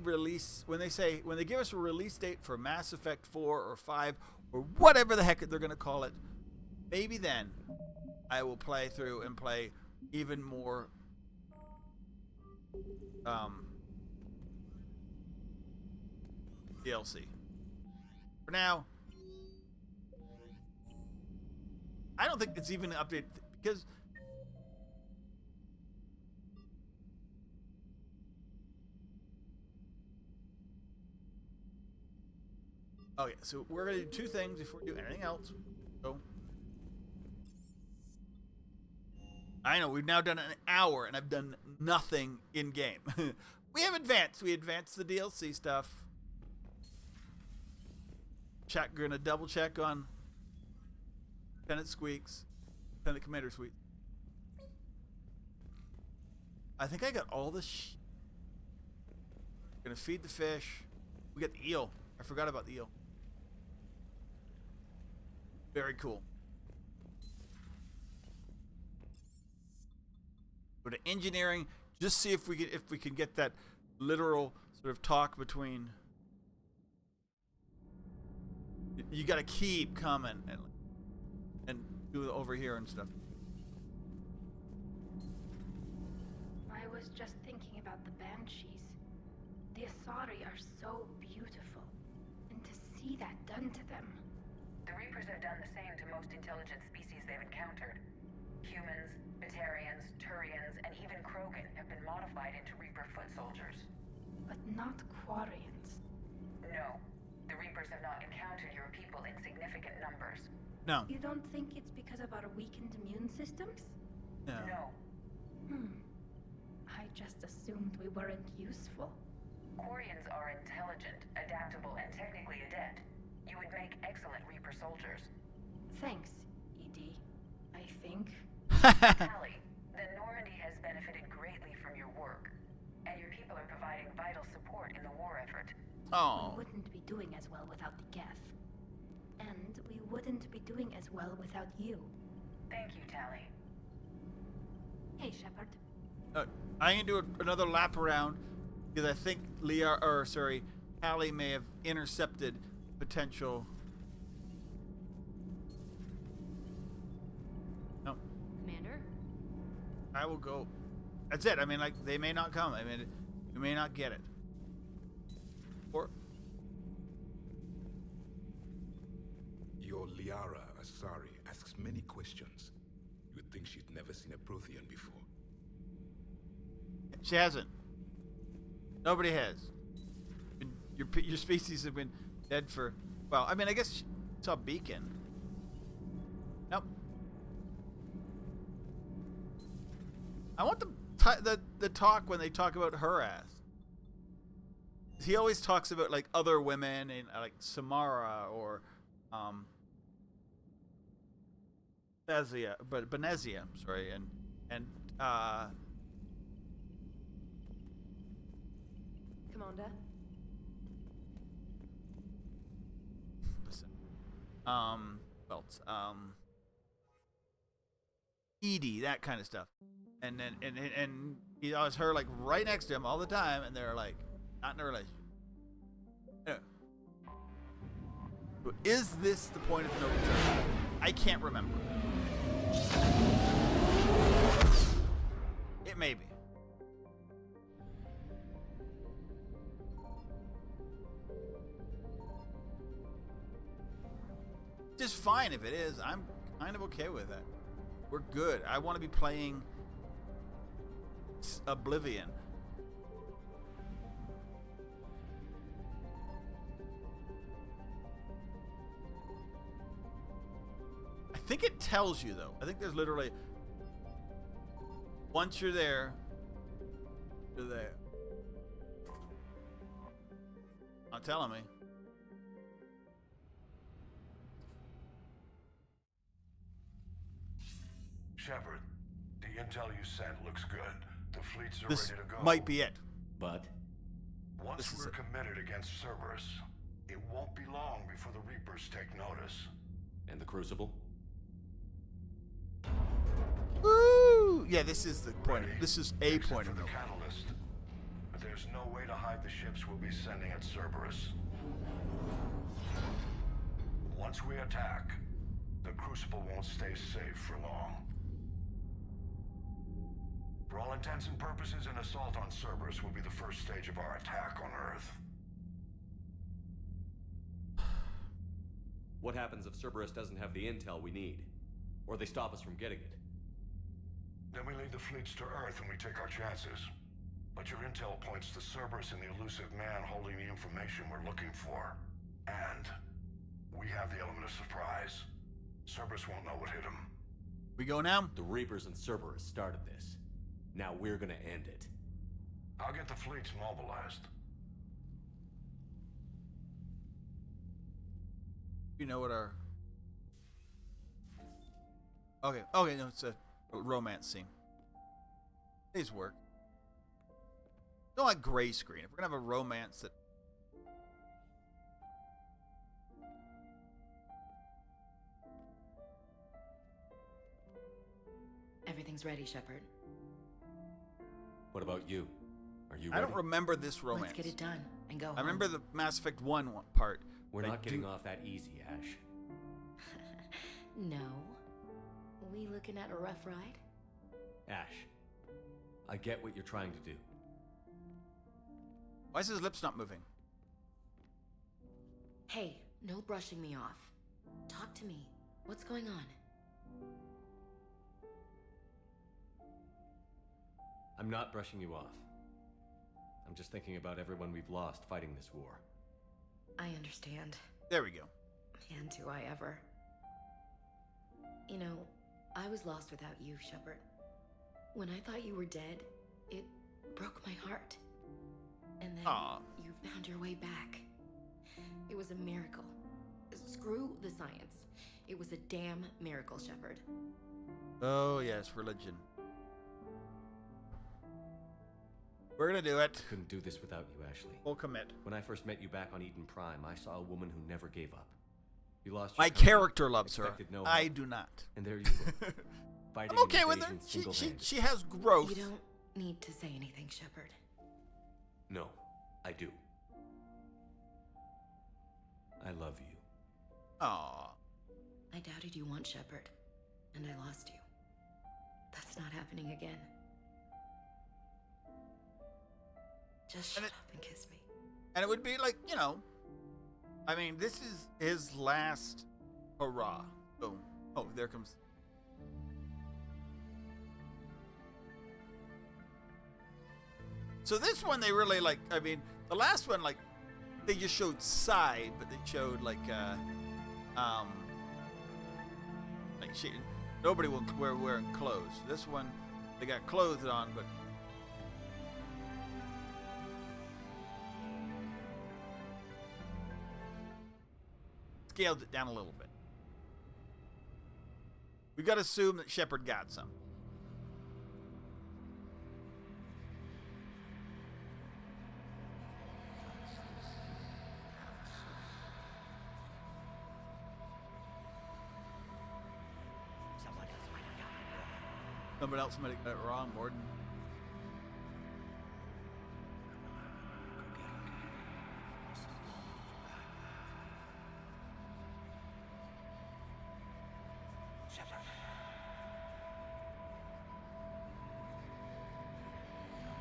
S1: give us a release date for Mass Effect 4 or 5 or whatever the heck they're going to call it, maybe then I will play through and play even more DLC. For now, I don't think it's even an update because okay, so we're gonna do 2 things before we do anything else. So I know we've now done an hour and I've done nothing in game. We have advanced. We advanced the DLC stuff. We're gonna double check on Lieutenant Squeaks, Lieutenant Commander Sweet. I think I got all the Gonna feed the fish. We got the eel. I forgot about the eel. Very cool. Go to engineering. Just see if we can get that literal sort of talk between. You got to keep coming and do it over here and stuff.
S4: I was just thinking about the Banshees. The Asari are so beautiful. And to see that done to them.
S2: The Reapers have done the same to most intelligent species they've encountered. Humans, Batarians, Turians, and even Krogan have been modified into Reaper foot soldiers.
S4: But not Quarians.
S2: No. The Reapers have not encountered your people in significant numbers.
S1: No.
S4: You don't think it's because of our weakened immune systems?
S2: No.
S4: I just assumed we weren't useful.
S2: Quarians are intelligent, adaptable, and technically adept. You would make excellent Reaper soldiers.
S4: Thanks, ED. I think.
S2: Callie, the Normandy has benefited greatly from your work, and your people are providing vital support in the war effort.
S1: Oh.
S4: We wouldn't be doing as well without the Geth. And we wouldn't be doing as well without you.
S2: Thank you, Tally.
S4: Hey, Shepard.
S1: I'm gonna do another lap around because I think Callie may have intercepted potential. No.
S15: Commander?
S1: I will go. That's it. I mean, like, they may not come. I mean, you may not get it. Or
S11: Your Liara Asari asks many questions. You would think she'd never seen a Prothean before.
S1: she hasn't. Nobody has. Your species have been dead for. Well, I mean, I guess she saw Beacon. Nope. I want the talk when they talk about her ass. He always talks about like other women and like Samara or Benezia, sorry, and
S6: Commander?
S1: listen. Edie, that kind of stuff. And then and he always her like right next to him all the time, and they're like not in a relationship. Yeah. So is this the point of no return? I can't remember. It may be. Just fine if it is. I'm kind of okay with that. We're good. I want to be playing Oblivion. I think it tells you though. I think there's literally once you're there, you're there. Not telling me.
S18: Shepard, the intel you sent looks good. The fleets are
S1: This
S18: ready to go.
S1: might be it.
S3: But
S18: Once we're committed against Cerberus, it won't be long before the Reapers take notice.
S3: And the Crucible?
S1: Woo! Yeah, this is the point.
S18: Ready,
S1: This is a
S18: except
S1: point
S18: for
S1: of
S18: the
S1: no.
S18: catalyst. But there's no way to hide the ships we'll be sending at Cerberus. Once we attack, the Crucible won't stay safe for long. For all intents and purposes, an assault on Cerberus will be the first stage of our attack on Earth.
S3: What happens if Cerberus doesn't have the intel we need? Or they stop us from getting it?
S18: Then we lead the fleets to Earth and we take our chances. But your intel points to Cerberus and the elusive man holding the information we're looking for. And we have the element of surprise. Cerberus won't know what hit him.
S1: We go now?
S3: The Reapers and Cerberus started this. Now we're gonna end it.
S18: I'll get the fleets mobilized.
S1: You know what our... Okay, no, it's a romance scene. These work. Don't like gray screen. If we're gonna have a romance that...
S6: Everything's ready, Shepard.
S3: What about you? Are you
S1: I
S3: ready?
S1: don't remember this romance.
S6: Let's get it done and go home.
S1: I remember the Mass Effect 1 part.
S3: We're
S1: but I
S3: not getting
S1: do-
S3: off that easy, Ash.
S6: No. We looking at a rough ride?
S3: Ash, I get what you're trying to do.
S1: Why is his lips not moving?
S10: Hey, no brushing me off. Talk to me. What's going on?
S3: I'm not brushing you off. I'm just thinking about everyone we've lost fighting this war.
S10: I understand.
S1: There we go.
S10: And do I ever. You know, I was lost without you, Shepard. When I thought you were dead, it broke my heart. And then you found your way back. It was a miracle. Screw the science. It was a damn miracle, Shepard.
S1: Oh, yes, religion. We're gonna do it.
S3: Couldn't do this without you, Ashley.
S1: We'll commit.
S3: When I first met you back on Eden Prime, I saw a woman who never gave up. You lost
S1: My
S3: your company,
S1: character loves her.
S3: expected no
S1: I
S3: help.
S1: do not.
S3: And there you were. Fighting
S1: I'm okay
S3: an
S1: with her.
S3: invasion
S1: She
S3: single-handed.
S1: has growth.
S10: You don't need to say anything, Shepard.
S3: No, I do. I love you.
S1: Aww.
S10: I doubted you once, Shepard, and I lost you. That's not happening again. Just shut up and kiss me.
S1: And it would be like, you know, I mean, this is his last hurrah. Boom. Oh, there comes. So this one, they really like, I mean, the last one, like, they just showed side, but they showed like she, nobody will wearing clothes. This one, they got clothes on, but scaled it down a little bit. We got to assume that Shepard got some. Someone else might have got it wrong, Morden.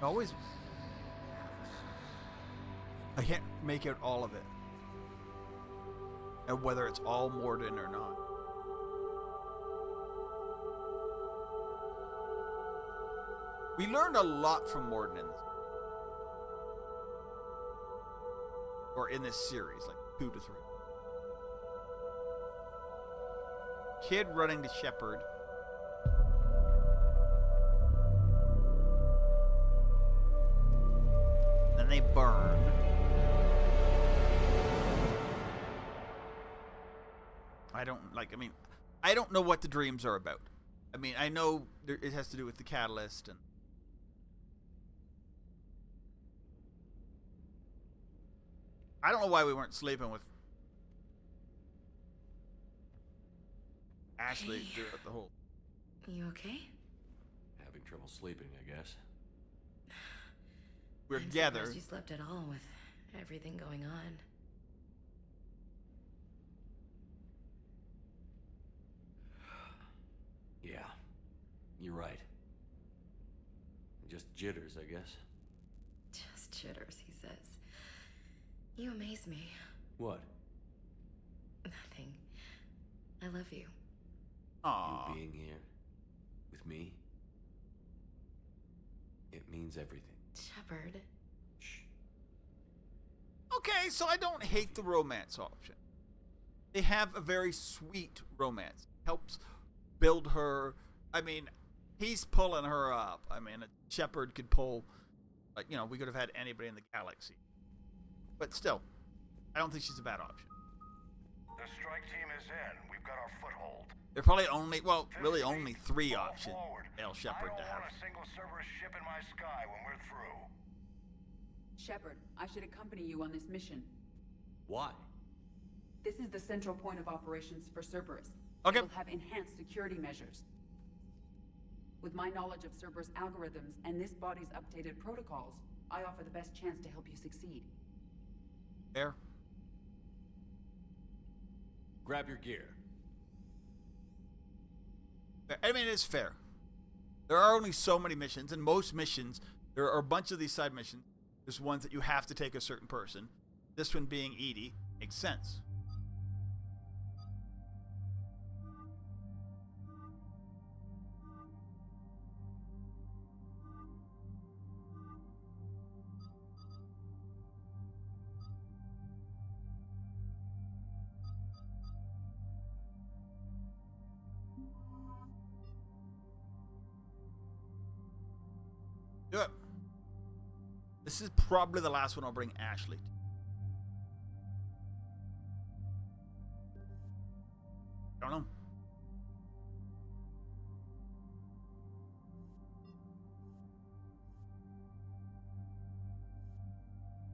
S1: Always. I can't make out all of it. And whether it's all Morden or not. We learned a lot from Morden in this. Or in this series, like 2 to 3. Kid running to Shepard. Then they burn. I don't know what the dreams are about. I mean, I know it has to do with the catalyst and I don't know why we weren't sleeping with Ashley throughout the whole.
S10: You okay?
S3: Having trouble sleeping, I guess.
S1: We're
S10: I'm
S1: together.
S10: surprised you slept at all with everything going on.
S3: Yeah, you're right. Just jitters, I guess.
S10: Just jitters, he says. You amaze me.
S3: What?
S10: Nothing. I love you.
S1: Aww.
S3: You being here with me, it means everything.
S10: Shepard.
S1: Okay, so I don't hate the romance option. They have a very sweet romance. Helps build her. I mean, he's pulling her up. I mean, Shepard could pull, like, you know, we could have had anybody in the galaxy. But still, I don't think she's a bad option.
S18: The strike team is in. We've got our foothold.
S1: There are probably only, well, really only 3 options L. Shepard to
S18: I don't
S1: have.
S18: want a single Cerberus ship in my sky when we're through.
S2: Shepard, I should accompany you on this mission.
S3: Why?
S2: This is the central point of operations for Cerberus.
S1: Okay.
S2: It will have enhanced security measures. With my knowledge of Cerberus algorithms and this body's updated protocols, I offer the best chance to help you succeed.
S1: Fair.
S3: Grab your gear.
S1: I mean, it's fair. There are only so many missions, and most missions, there are a bunch of these side missions. There's ones that you have to take a certain person. This one being Edie makes sense. Do it. This is probably the last one I'll bring Ashley to. Don't know.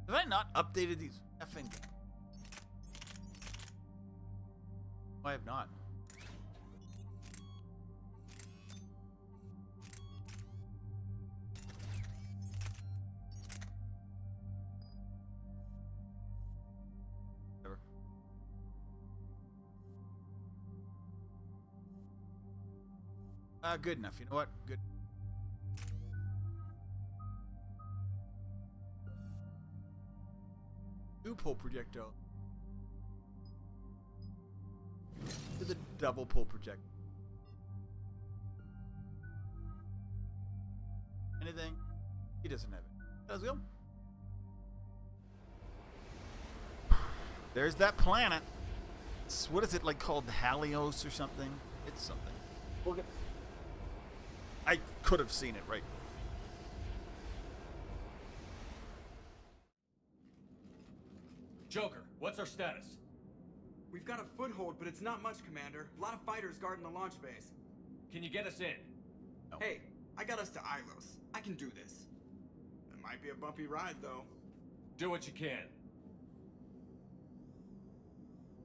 S1: Have I not updated these effing? I have not. Never. Good enough. You know what? Good. Two pull projectile. To the double pull projectile. Anything? He doesn't have it. Let's go. There's that planet. What is it like called? Halios or something? It's something. Look at. I could have seen it, right?
S13: Joker, what's our status?
S16: We've got a foothold, but it's not much, Commander. A lot of fighters guarding the launch base.
S13: Can you get us in?
S16: No. Hey, I got us to Ilos. I can do this. It might be a bumpy ride, though.
S13: Do what you can.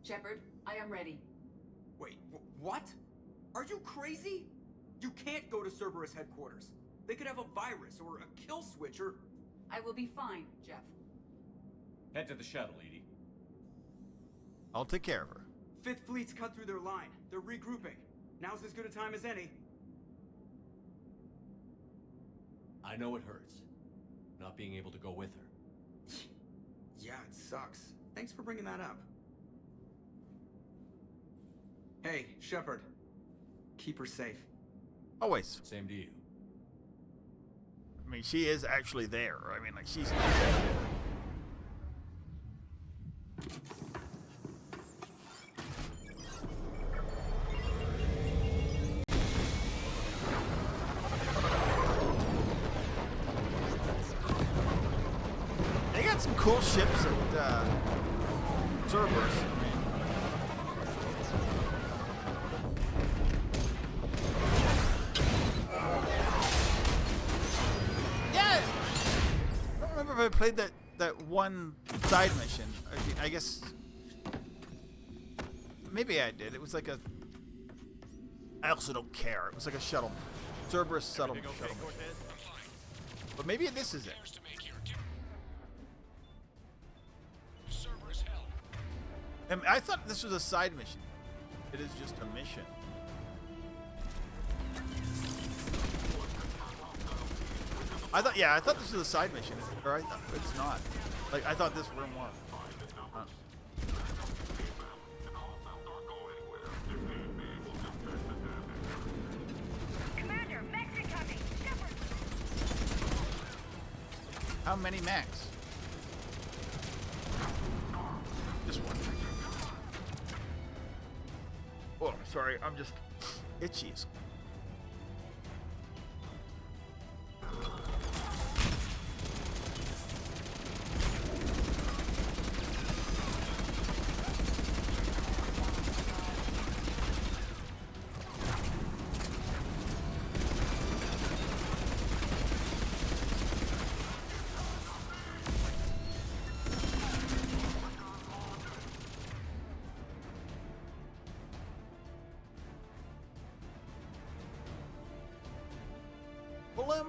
S2: Shepard, I am ready.
S16: Wait, what? Are you crazy? You can't go to Cerberus headquarters. They could have a virus or a kill switch or...
S2: I will be fine, Jeff.
S13: Head to the shuttle, Edie.
S1: I'll take care of her.
S16: Fifth Fleet's cut through their line. They're regrouping. Now's as good a time as any.
S13: I know it hurts, not being able to go with her.
S16: Yeah, it sucks. Thanks for bringing that up. Hey, Shepard. Keep her safe.
S1: Always.
S13: Same to you.
S1: I mean, she is actually there. I mean, like, she's... They got some cool ships at Cerberus. Yeah! I don't remember if I played that one side mission. I guess... Maybe I did. It was like a... I also don't care. It was like a shuttle. Cerberus shuttle. But maybe this is it. I thought this was a side mission. It is just a mission. I thought this was a side mission. Or I thought it's not. Like, I thought this room was. Huh.
S14: Commander, mechs incoming. Shepard.
S1: How many mechs? Just one. Oh, sorry. I'm just itchy.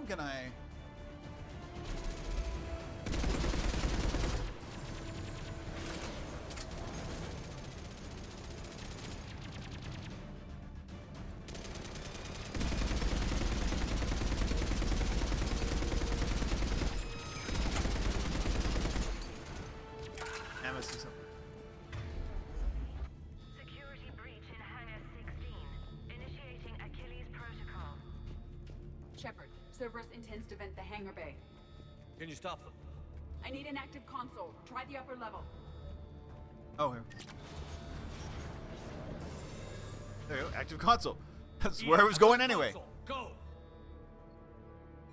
S1: Can I?
S2: Shepard, Cerberus intends to vent the hangar bay.
S13: Can you stop them?
S2: I need an active console. Try the upper level.
S1: Oh, here. There you go. Active console. That's where it was going anyway.
S13: Go!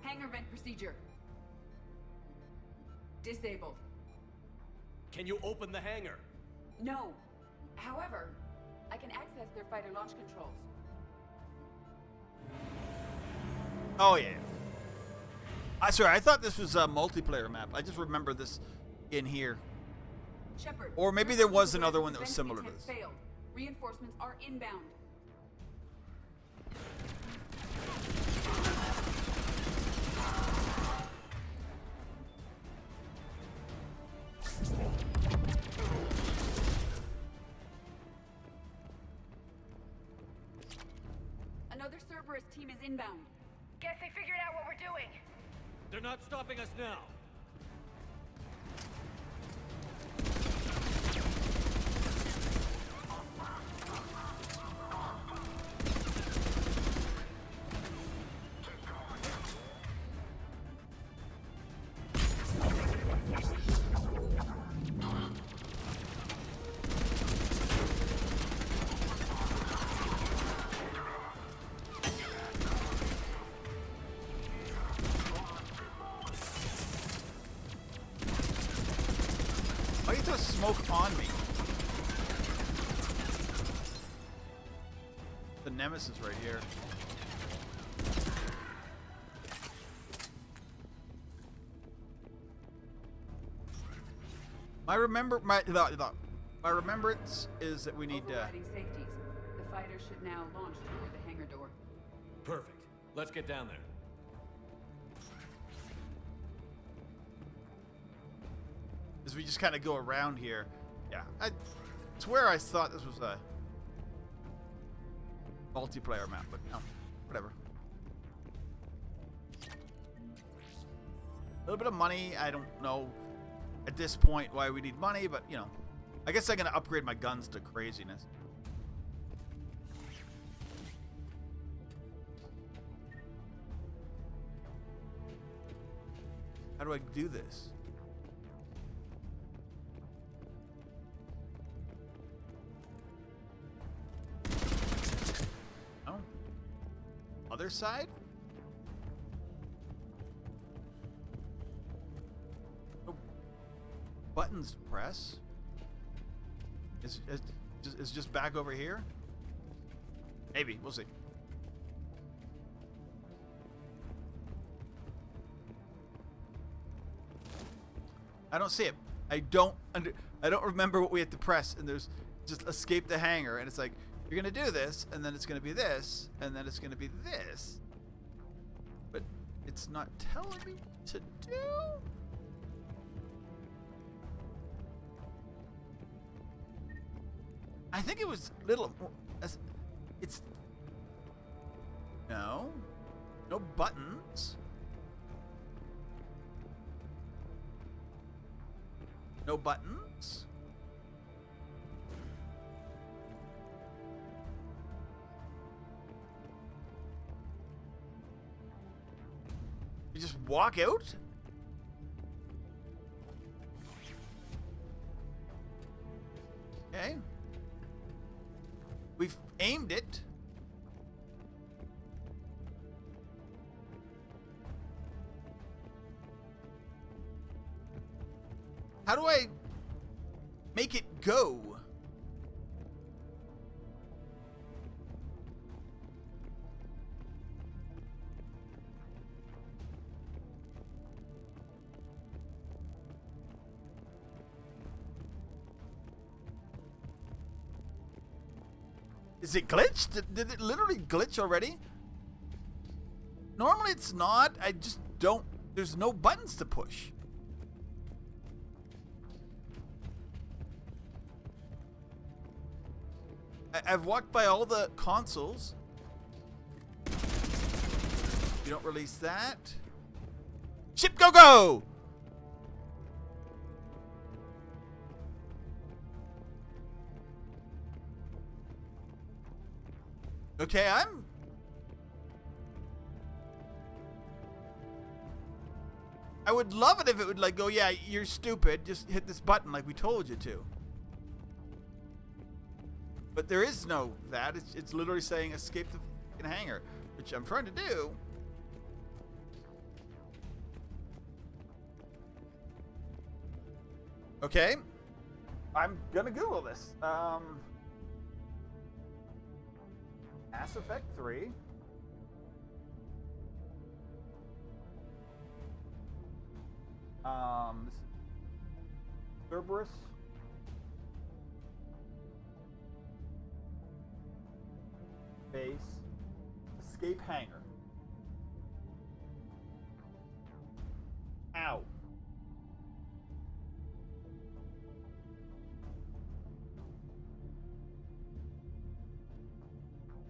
S2: Hangar vent procedure. Disabled.
S13: Can you open the hangar?
S2: No. However, I can access their fighter launch controls.
S1: Oh, yeah. I swear, I thought this was a multiplayer map. I just remember this in here.
S2: Shepard,
S1: Or maybe there was another one that was similar to this.
S2: Failed. Reinforcements are inbound. Another Cerberus team is inbound.
S14: Guess they figured out what we're doing.
S13: They're not stopping us now.
S1: Why do you throw smoke on me? The nemesis right here. My remembrance is that we need
S2: Overriding safeties. The fighter should now launch toward the hangar door.
S13: Perfect. Let's get down there.
S1: as we just kind of go around here. Yeah, I swear I thought this was a multiplayer map, but no, whatever. A little bit of money. I don't know at this point why we need money, but you know, I guess I'm gonna upgrade my guns to craziness. How do I do this? Oh. Other side? No buttons to press. Is just back over here? Maybe. We'll see. I don't see it. I don't remember what we had to press, and there's just escape the hangar, and it's like you're gonna do this, and then it's gonna be this, and then it's gonna be this, but it's not telling me what to do. I think it was little. It's no buttons. No buttons? You just walk out? Okay. We've aimed it. How do I make it go? Is it glitched? Did it literally glitch already? Normally it's not. I just don't. There's no buttons to push. I've walked by all the consoles. You don't release that. Ship go go! Okay, I would love it if it would like go, yeah, you're stupid. Just hit this button like we told you to. But there is no that. It's literally saying escape the fucking hangar, which I'm trying to do. Okay. I'm gonna Google this. Mass Effect 3. This is Cerberus. Base. Escape hangar. Ow.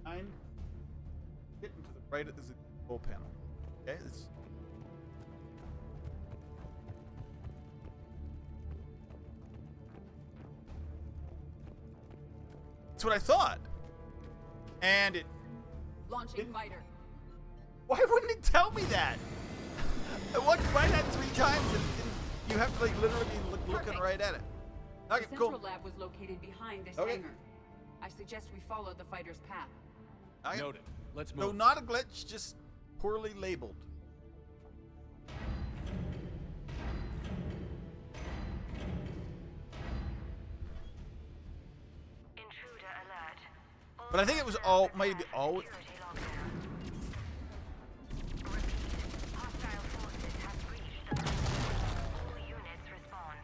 S1: I'm getting to the right of this control panel. Okay, this. That's what I thought. And it.
S2: Launching fighter.
S1: Why wouldn't it tell me that? I walked by that 3 times and you have to like literally be looking right at it. Okay,
S2: The
S1: cool.
S2: central lab was located behind this
S1: Okay.
S2: hangar. I suggest we follow the fighter's path.
S1: Okay.
S13: Noted. Let's
S1: No,
S13: move.
S1: not a glitch, just poorly labeled.
S14: Intruder alert.
S1: But I think it was all maybe all.
S14: Hostile forces have breached the all units respond.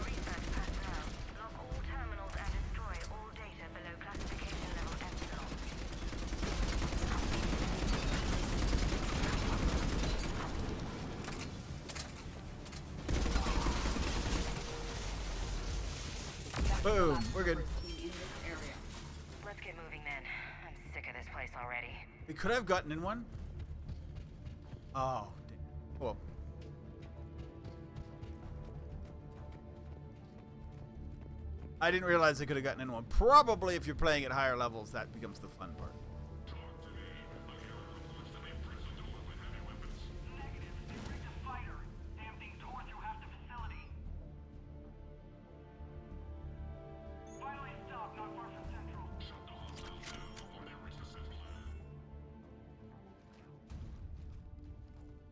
S14: Research personnel, lock all terminals and destroy all data below classification level Epsilon.
S1: Boom, we're good.
S2: In this area.
S14: Let's get moving then. I'm sick of this place already.
S1: We could have gotten in one. Oh, damn. Well. I didn't realize I could have gotten in one. Probably if you're playing at higher levels, that becomes the fun part.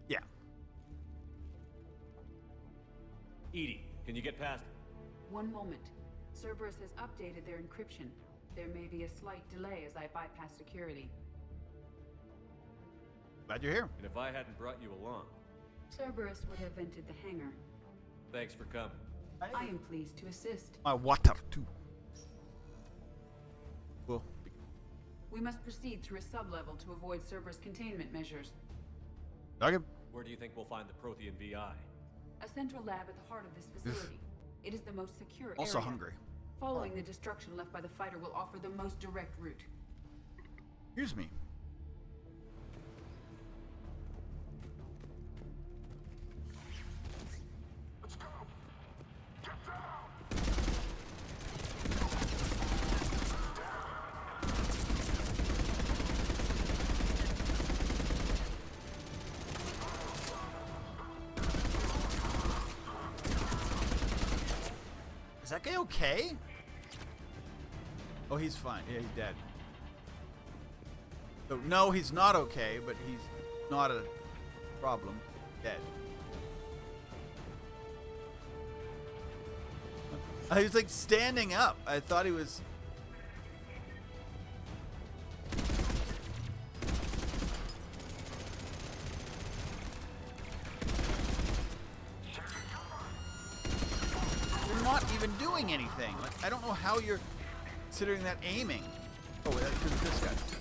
S1: Yeah.
S13: Edie, can you get past it?
S2: One moment. Cerberus has updated their encryption. There may be a slight delay as I bypass security.
S1: Glad you're here.
S13: And if I hadn't brought you along,
S2: Cerberus would have entered the hangar.
S13: thanks for coming.
S2: I am pleased to assist.
S1: My water too. Well,
S2: We must proceed through a sub-level to avoid Cerberus containment measures.
S1: okay.
S13: Where do you think we'll find the Prothean VI?
S2: A central lab at the heart of this facility. It is the most secure
S1: Also
S2: area.
S1: hungry.
S2: Following the destruction left by the fighter will offer the most direct route.
S1: Excuse me. Is that guy okay? Oh, he's fine. Yeah, he's dead. So, no, he's not okay, but he's not a problem. Dead. He was like standing up. I thought he was. You're not even doing anything. Like, I don't know how you're considering that aiming. Oh, that's because of this guy.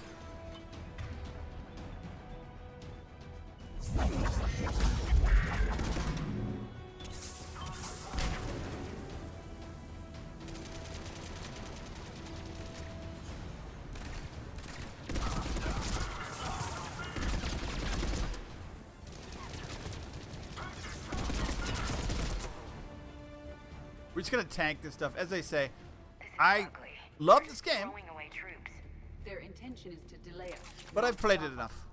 S1: We're just gonna tank this stuff. As they say, I love this game,
S2: Their intention is to delay us.
S1: but I've played it enough.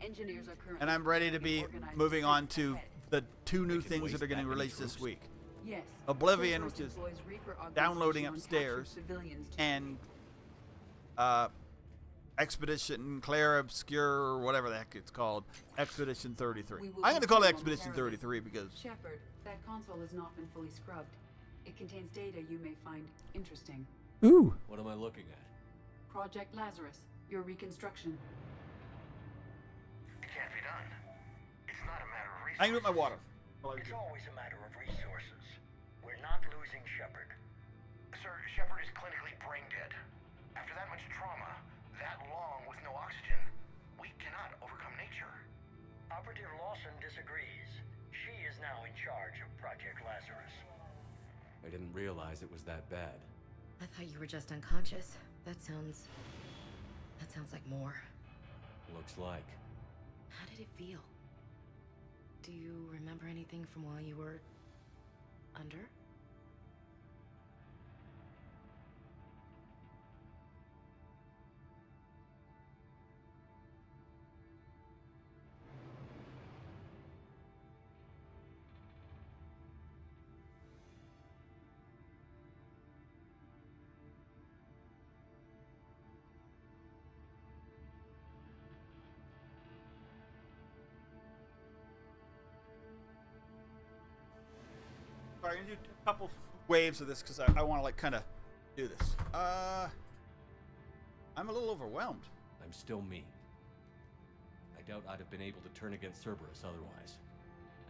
S2: Engineers are currently
S1: And I'm ready to be moving on to the two new
S13: can
S1: things that
S13: waste
S1: are getting
S13: that many
S1: released this
S13: troops?
S1: week.
S2: Yes.
S1: Oblivion,
S2: Cerberus
S1: which is
S2: deploys Reaper
S1: downloading
S2: augmentation on captured
S1: upstairs,
S2: civilians to-
S1: and Expedition Claire Obscure, or whatever the heck it's called, Expedition 33.
S2: We will
S1: I'm going to call it
S2: continue
S1: Expedition
S2: momentarily.
S1: 33 because
S2: Shepard, that console has not been fully scrubbed. It contains data you may find interesting.
S1: Ooh.
S13: What am I looking at?
S2: Project Lazarus, your reconstruction.
S18: It can't be done. It's not a matter of resources.
S1: I can do my water.
S8: It's always a matter of resources. We're not losing Shepard.
S18: Sir, Shepard is clinically brain dead. After that much trauma, that long with no oxygen, we cannot overcome nature.
S8: Operative Lawson disagrees. She is now in charge of Project Lazarus.
S3: I didn't realize it was that bad.
S10: I thought you were just unconscious. That sounds like more.
S3: Looks like.
S10: How did it feel? Do you remember anything from while you were under?
S1: Sorry, I'm going to do a couple waves of this because I want to like kind of do this. I'm a little overwhelmed.
S3: I'm still me. I doubt I'd have been able to turn against Cerberus otherwise.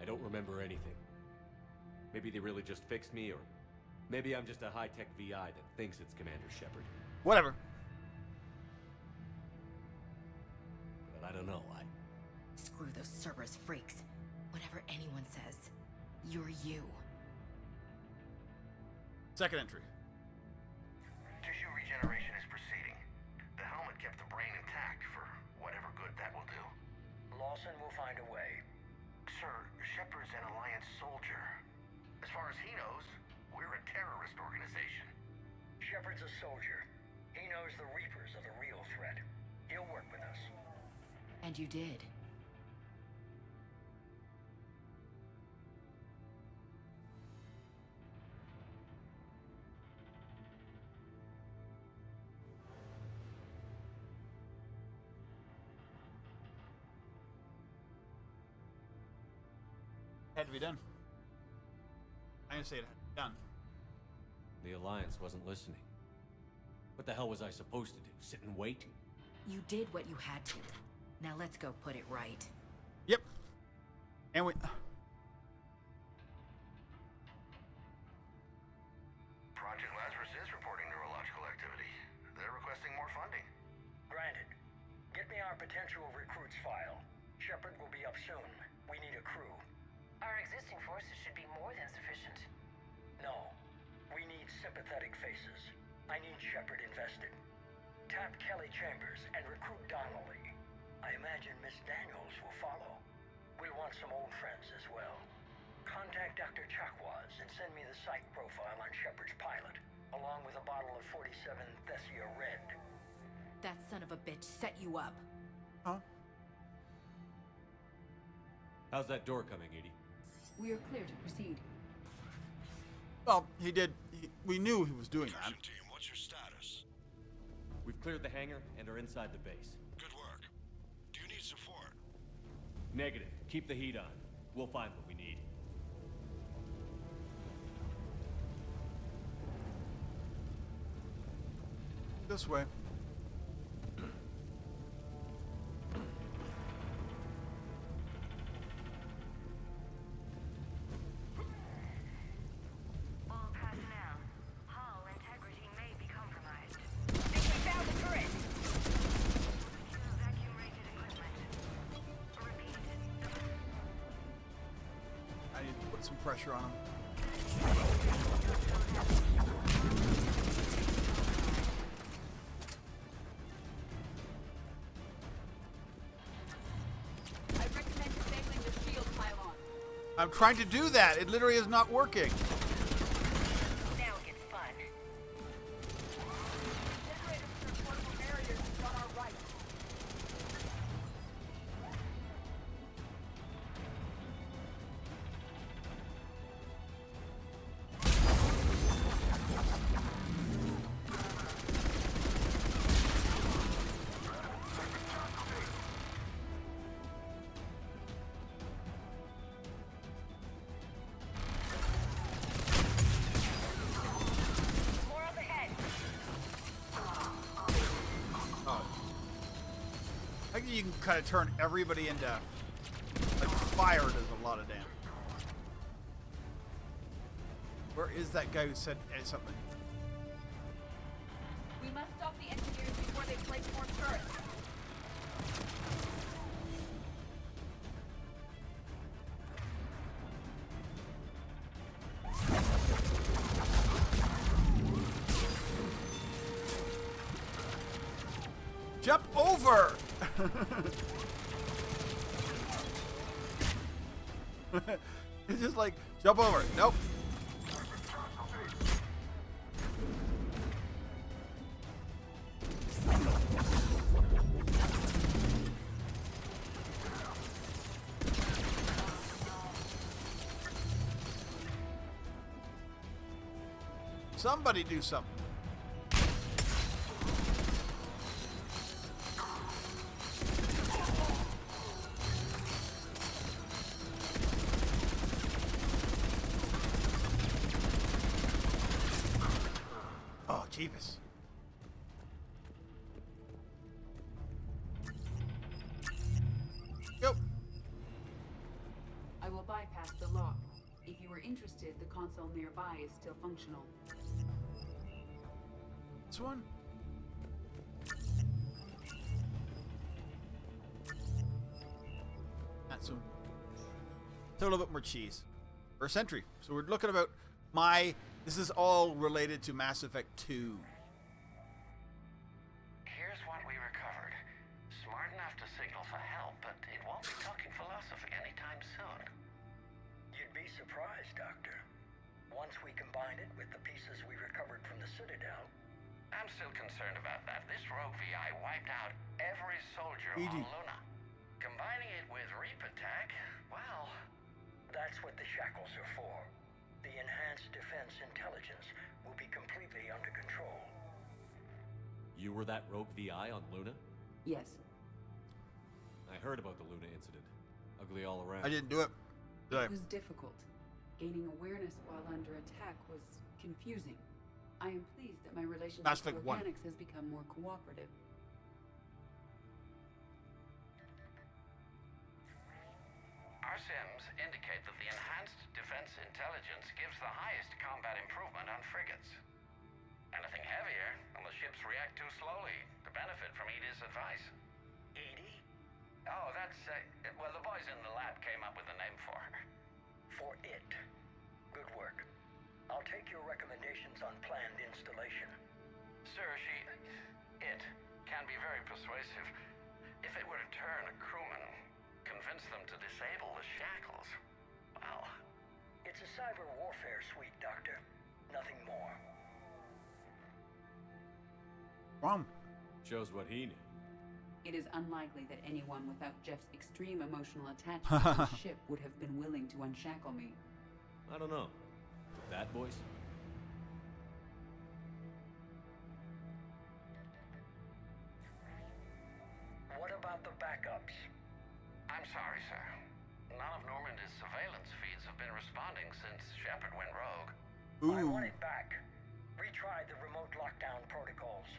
S3: I don't remember anything. Maybe they really just fixed me, or maybe I'm just a high-tech VI that thinks it's Commander Shepard.
S1: Whatever.
S3: But I don't know.
S10: Screw those Cerberus freaks. Whatever anyone says, you're you.
S1: Second entry.
S18: Tissue regeneration is proceeding. The helmet kept the brain intact for whatever good that will do.
S8: Lawson will find a way.
S18: Sir, Shepard's an Alliance soldier. As far as he knows, we're a terrorist organization.
S8: Shepard's a soldier. He knows the Reapers are the real threat. He'll work with us.
S10: And you did.
S1: Had to be done. I'm gonna say it had to be done.
S3: The Alliance wasn't listening. What the hell was I supposed to do? Sit and wait?
S10: You did what you had to. Now let's go put it right.
S1: Yep. And we.
S18: Project Lazarus is reporting neurological activity. They're requesting more funding.
S8: Granted. Get me our potential recruits file. Shepard will be up soon. We need a crew.
S14: Our existing forces should be more than sufficient.
S8: No. We need sympathetic faces. I need Shepard invested. Tap Kelly Chambers and recruit Donnelly. I imagine Miss Daniels will follow. We'll want some old friends as well. Contact Dr. Chakwas and send me the psych profile on Shepard's pilot, along with a bottle of 47 Thessia Red.
S10: That son of a bitch set you up.
S1: Huh?
S3: How's that door coming, Edie?
S2: We are clear to proceed.
S1: Well, he did. We knew he was doing that.
S18: Team, what's your status?
S3: We've cleared the hangar and are inside the base.
S18: Good work. Do you need support?
S3: Negative. Keep the heat on. We'll find what we need.
S1: This way.
S14: All personnel, hull integrity may be compromised.
S2: We found the turret!
S14: Secure vacuum-rated equipment. Repeat.
S1: I need to put some pressure on him.
S2: I recommend disabling the shield pylon.
S1: I'm trying to do that. It literally is not working.
S14: Now it gets fun.
S2: Generators for portable barriers on our right.
S1: can kind of turn everybody into... Like, fire does a lot of damage. Where is that guy who said something?
S2: We must stop the engineers before they place more turrets.
S1: Jump over! It's just like, jump over. Nope. Somebody do something. Oh, Jeebus. Go.
S2: I will bypass the lock. If you were interested, the console nearby is still functional.
S1: This one? That's some. A little bit more cheese. First entry. So we're looking about my. This is all related to Mass Effect 2.
S5: Here's what we recovered. Smart enough to signal for help, but it won't be talking philosophy anytime soon.
S8: You'd be surprised, Doctor. Once we combine it with the pieces we recovered from the Citadel.
S5: I'm still concerned about that. This rogue VI wiped out every soldier on Luna. Combining it with Reap Attack, well...
S8: That's what the shackles are for. The enhanced defense intelligence will be completely under control.
S3: You were that rogue VI on Luna?
S2: Yes.
S3: I heard about the Luna incident. Ugly all around.
S1: I didn't do it.
S2: It was difficult. Gaining awareness while under attack was confusing. I am pleased that my relationship with organics has become more cooperative.
S5: Our sims indicate that the enhanced defense intelligence gives the highest combat improvement on frigates. Anything heavier, and the ships react too slowly to benefit from Edie's advice.
S8: Edie?
S5: Oh, that's... well, the boys in the lab came up with a name for her.
S8: For it. Good work. I'll take your recommendations on planned installation.
S5: Sir, it can be very persuasive. If it were to turn a crewman, convince them to disable the shackles, well...
S8: It's a cyber warfare suite, Doctor. Nothing more.
S3: Shows what he knew.
S2: It is unlikely that anyone without Jeff's extreme emotional attachment to the ship would have been willing to unshackle me.
S3: I don't know. That voice?
S8: What about the backups?
S5: I'm sorry, sir. None of Normandy's surveillance feeds have been responding since Shepard went rogue.
S8: I want it back. Retry the remote lockdown protocols.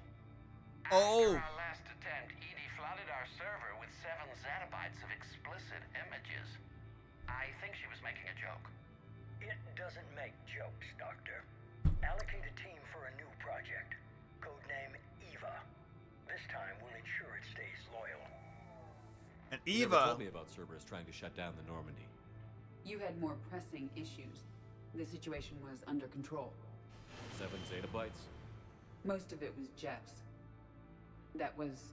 S5: After our last attempt, Edie flooded our server with 7 zettabytes of explicit images. I think she was making a joke.
S8: It doesn't make jokes, Doctor. Allocate a team for a new project. Codename Eva. This time we'll ensure it stays loyal.
S1: And
S3: You
S1: Eva...
S3: never told me about Cerberus trying to shut down the Normandy.
S2: You had more pressing issues. The situation was under control.
S3: 7 zettabytes?
S2: Most of it was Jeff's. That was...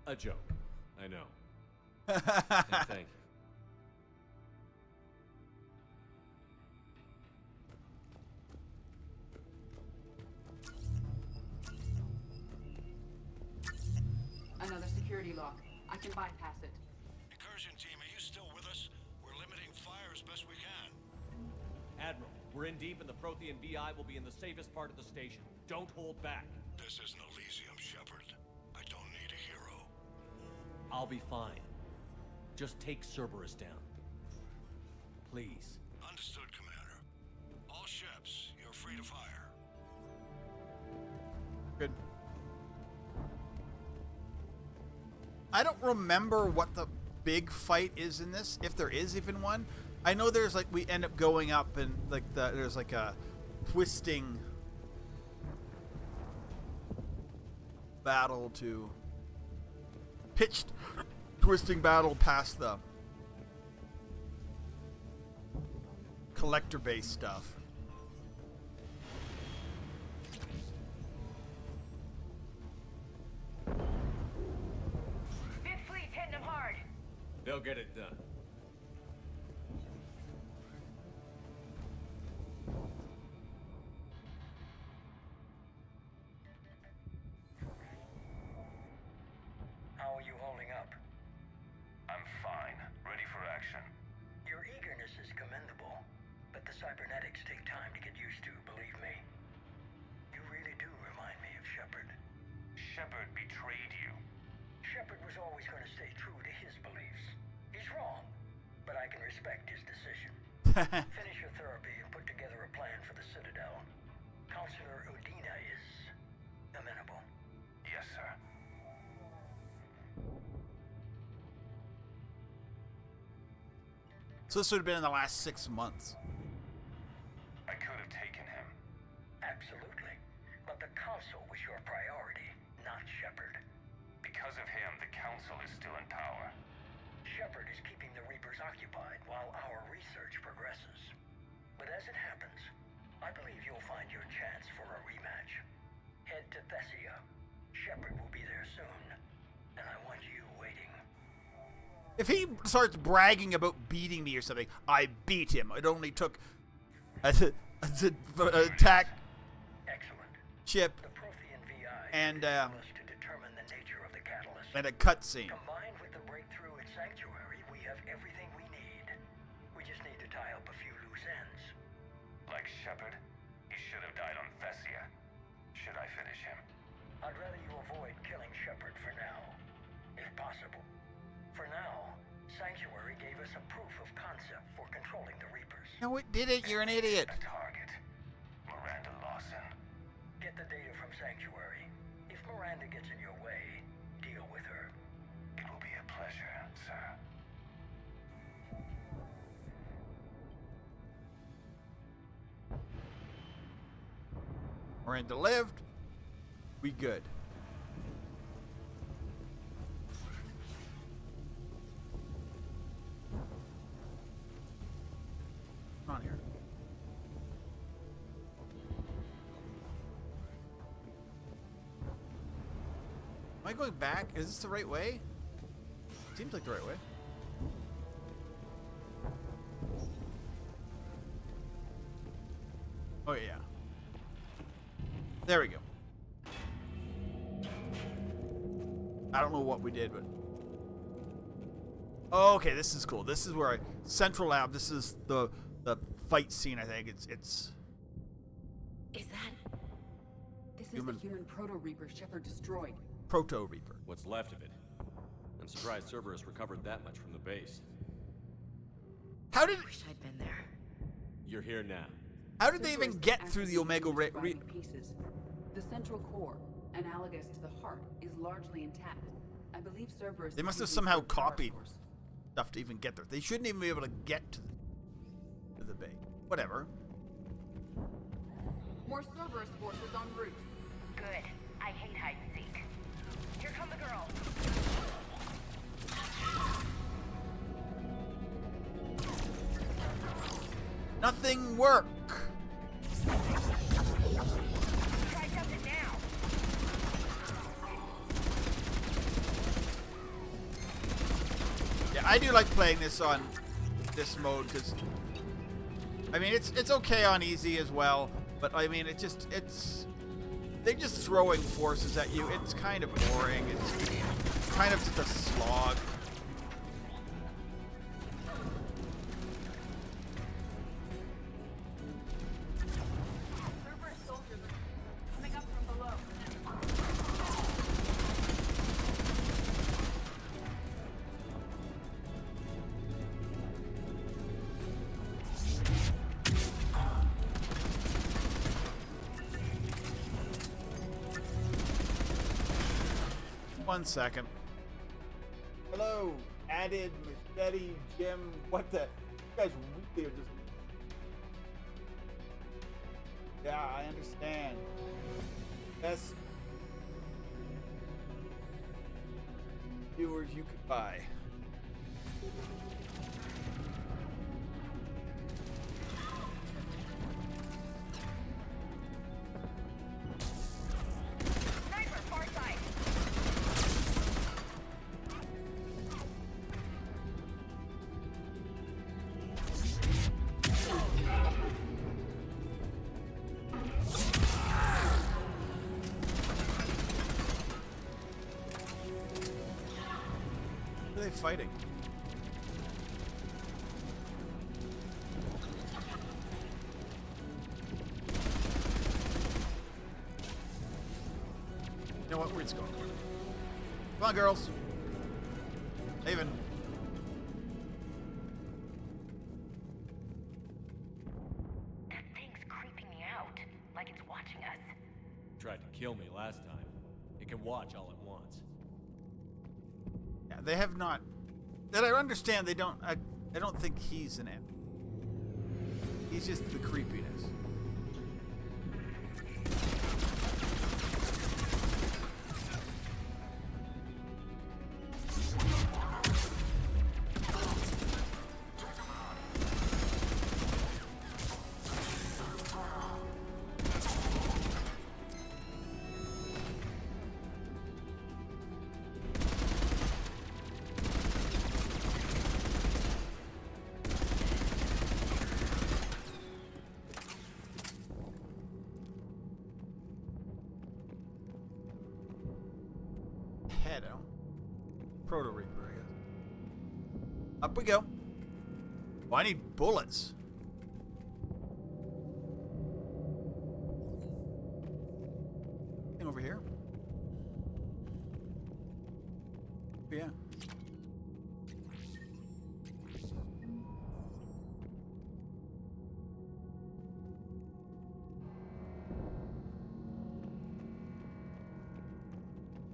S3: A joke. I know. And thank you.
S2: Another security lock. I can bypass it.
S18: Incursion team, are you still with us? We're limiting fire as best we can.
S13: Admiral, we're in deep and the Prothean VI will be in the safest part of the station. Don't hold back.
S18: This isn't Elysium, Shepard. I don't need a hero.
S13: I'll be fine. Just take Cerberus down. Please.
S18: Understood, Commander. All ships, you're free to fire.
S1: Good. I don't remember what the big fight is in this, if there is even one. I know there's like we end up going up and like there's like a twisting battle to pitched twisting battle past the collector base stuff.
S14: Fifth Fleet's hitting them hard.
S13: They'll get it done.
S8: How are you holding up?
S18: I'm fine. Ready for action.
S8: Your eagerness is commendable, but the cybernetics take time to get used to, believe me. You really do remind me of Shepard.
S18: Shepard betrayed you.
S8: Shepard was always going to stay true to his beliefs. He's wrong, but I can respect his decision. Finish your therapy and put together a plan for the Citadel. Counselor Udina is amenable.
S18: Yes, sir.
S1: So this would have been in the last 6 months.
S18: I could have taken him.
S8: Absolutely. But the Council was your priority, not Shepard.
S18: Because of him, the Council is still in power.
S8: Shepard is keeping the Reapers occupied while our research progresses. But as it happens, I believe you'll find your chance for a rematch. Head to Thessia. Shepard will be there soon, and I want you waiting.
S1: If he starts bragging about beating me or something, I beat him. It only took an attack chip and
S8: to determine the nature of the catalyst.
S1: and a cutscene.
S8: Combined with the breakthrough at Sanctuary, we have everything we need. We just need to tie up a few loose ends.
S18: Like Shepard, he should have died on Thessia. Should I finish him?
S8: I'd rather you avoid killing Shepard for now, if possible. For now, Sanctuary gave us a proof of concept for controlling the Reapers.
S1: No, it didn't. You're an idiot.
S18: A target. Miranda Lawson.
S8: Get the data from Sanctuary. If Miranda gets in your way, deal with her.
S18: It will be a pleasure, sir.
S1: Miranda lived. We good. On here. Am I going back? Is this the right way? Seems like the right way. Oh yeah. There we go. I don't know what we did, but oh, okay, this is cool. This is where I Central Lab. This is the fight scene. I think it's
S10: Is that?
S2: This is the human Proto-Reaper Shepard destroyed.
S1: Proto-Reaper.
S3: What's left of it? I'm surprised Cerberus recovered that much from the base.
S1: How did?
S10: Wish I'd been there.
S3: You're here now.
S1: How did they even get through the Omega
S2: pieces? The central core, analogous to the heart, is largely intact. I believe Cerberus.
S1: They must have somehow copied stuff to even get there. They shouldn't even be able to get to the bay. Whatever.
S2: More Cerberus forces en route.
S14: Good. I hate hide and seek. Here come the girls.
S1: Nothing work.
S14: Try jumping now.
S1: Yeah, I do like playing this on this mode because I mean it's okay on easy as well, but I mean it's they're just throwing forces at you. It's kind of boring. It's kind of just a slog.
S2: Cerberus soldiers are coming up from below.
S1: One second. Added, Machete, Jim, what the? You guys really are just. Yeah, I understand. Best viewers you could buy.
S14: Sniper, far side.
S1: Who are they fighting? You know what? Where's it going? Come on, girls. Haven.
S14: That thing's creeping me out, like it's watching us.
S13: Tried to kill me last time. It can watch all at once.
S1: Yeah, they have not. That I understand. They don't. I don't think he's an enemy. He's just the creepiness. Head-o. Proto Reaper, I guess. Up we go. Oh, I need bullets. Thing over here. Yeah.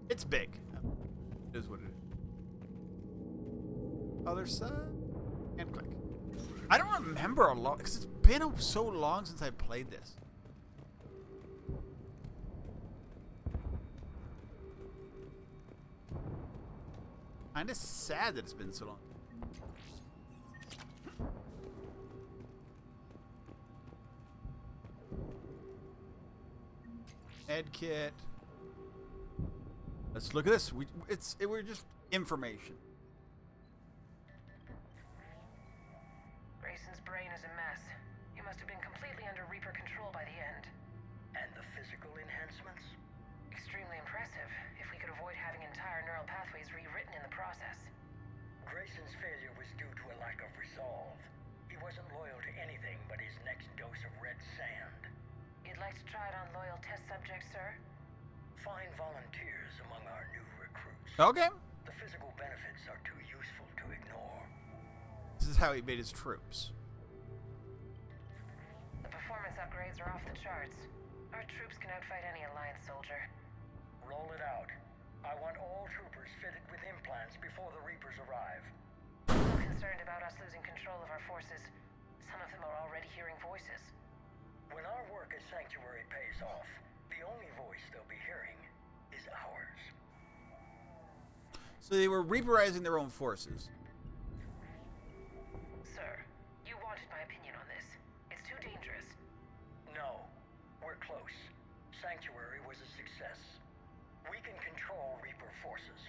S1: It's big. It is what it is. Other side. And click. I don't remember a lot because it's been so long since I played this. Kinda sad that it's been so long. Ed kit. Let's look at this. We're just information.
S14: Grayson's brain is a mess. He must have been completely under Reaper control by the end.
S8: And the physical enhancements?
S14: Extremely impressive, if we could avoid having entire neural pathways rewritten in the process.
S8: Grayson's failure was due to a lack of resolve. He wasn't loyal to anything but his next dose of red sand.
S14: You'd like to try it on loyal test subjects, sir?
S8: Find volunteers among our new recruits.
S1: Okay.
S8: The physical benefits are too useful to ignore.
S1: This is how he made his troops.
S14: The performance upgrades are off the charts. Our troops can outfight any Alliance soldier.
S8: Roll it out. I want all troopers fitted with implants before the Reapers arrive.
S14: I'm concerned about us losing control of our forces. Some of them are already hearing voices.
S8: When our work as Sanctuary pays off, the only voice they'll be hearing is ours.
S1: So they were Reaperizing their own forces.
S14: Sir, you wanted my opinion on this. It's too dangerous.
S8: No, we're close. Sanctuary was a success. We can control Reaper forces.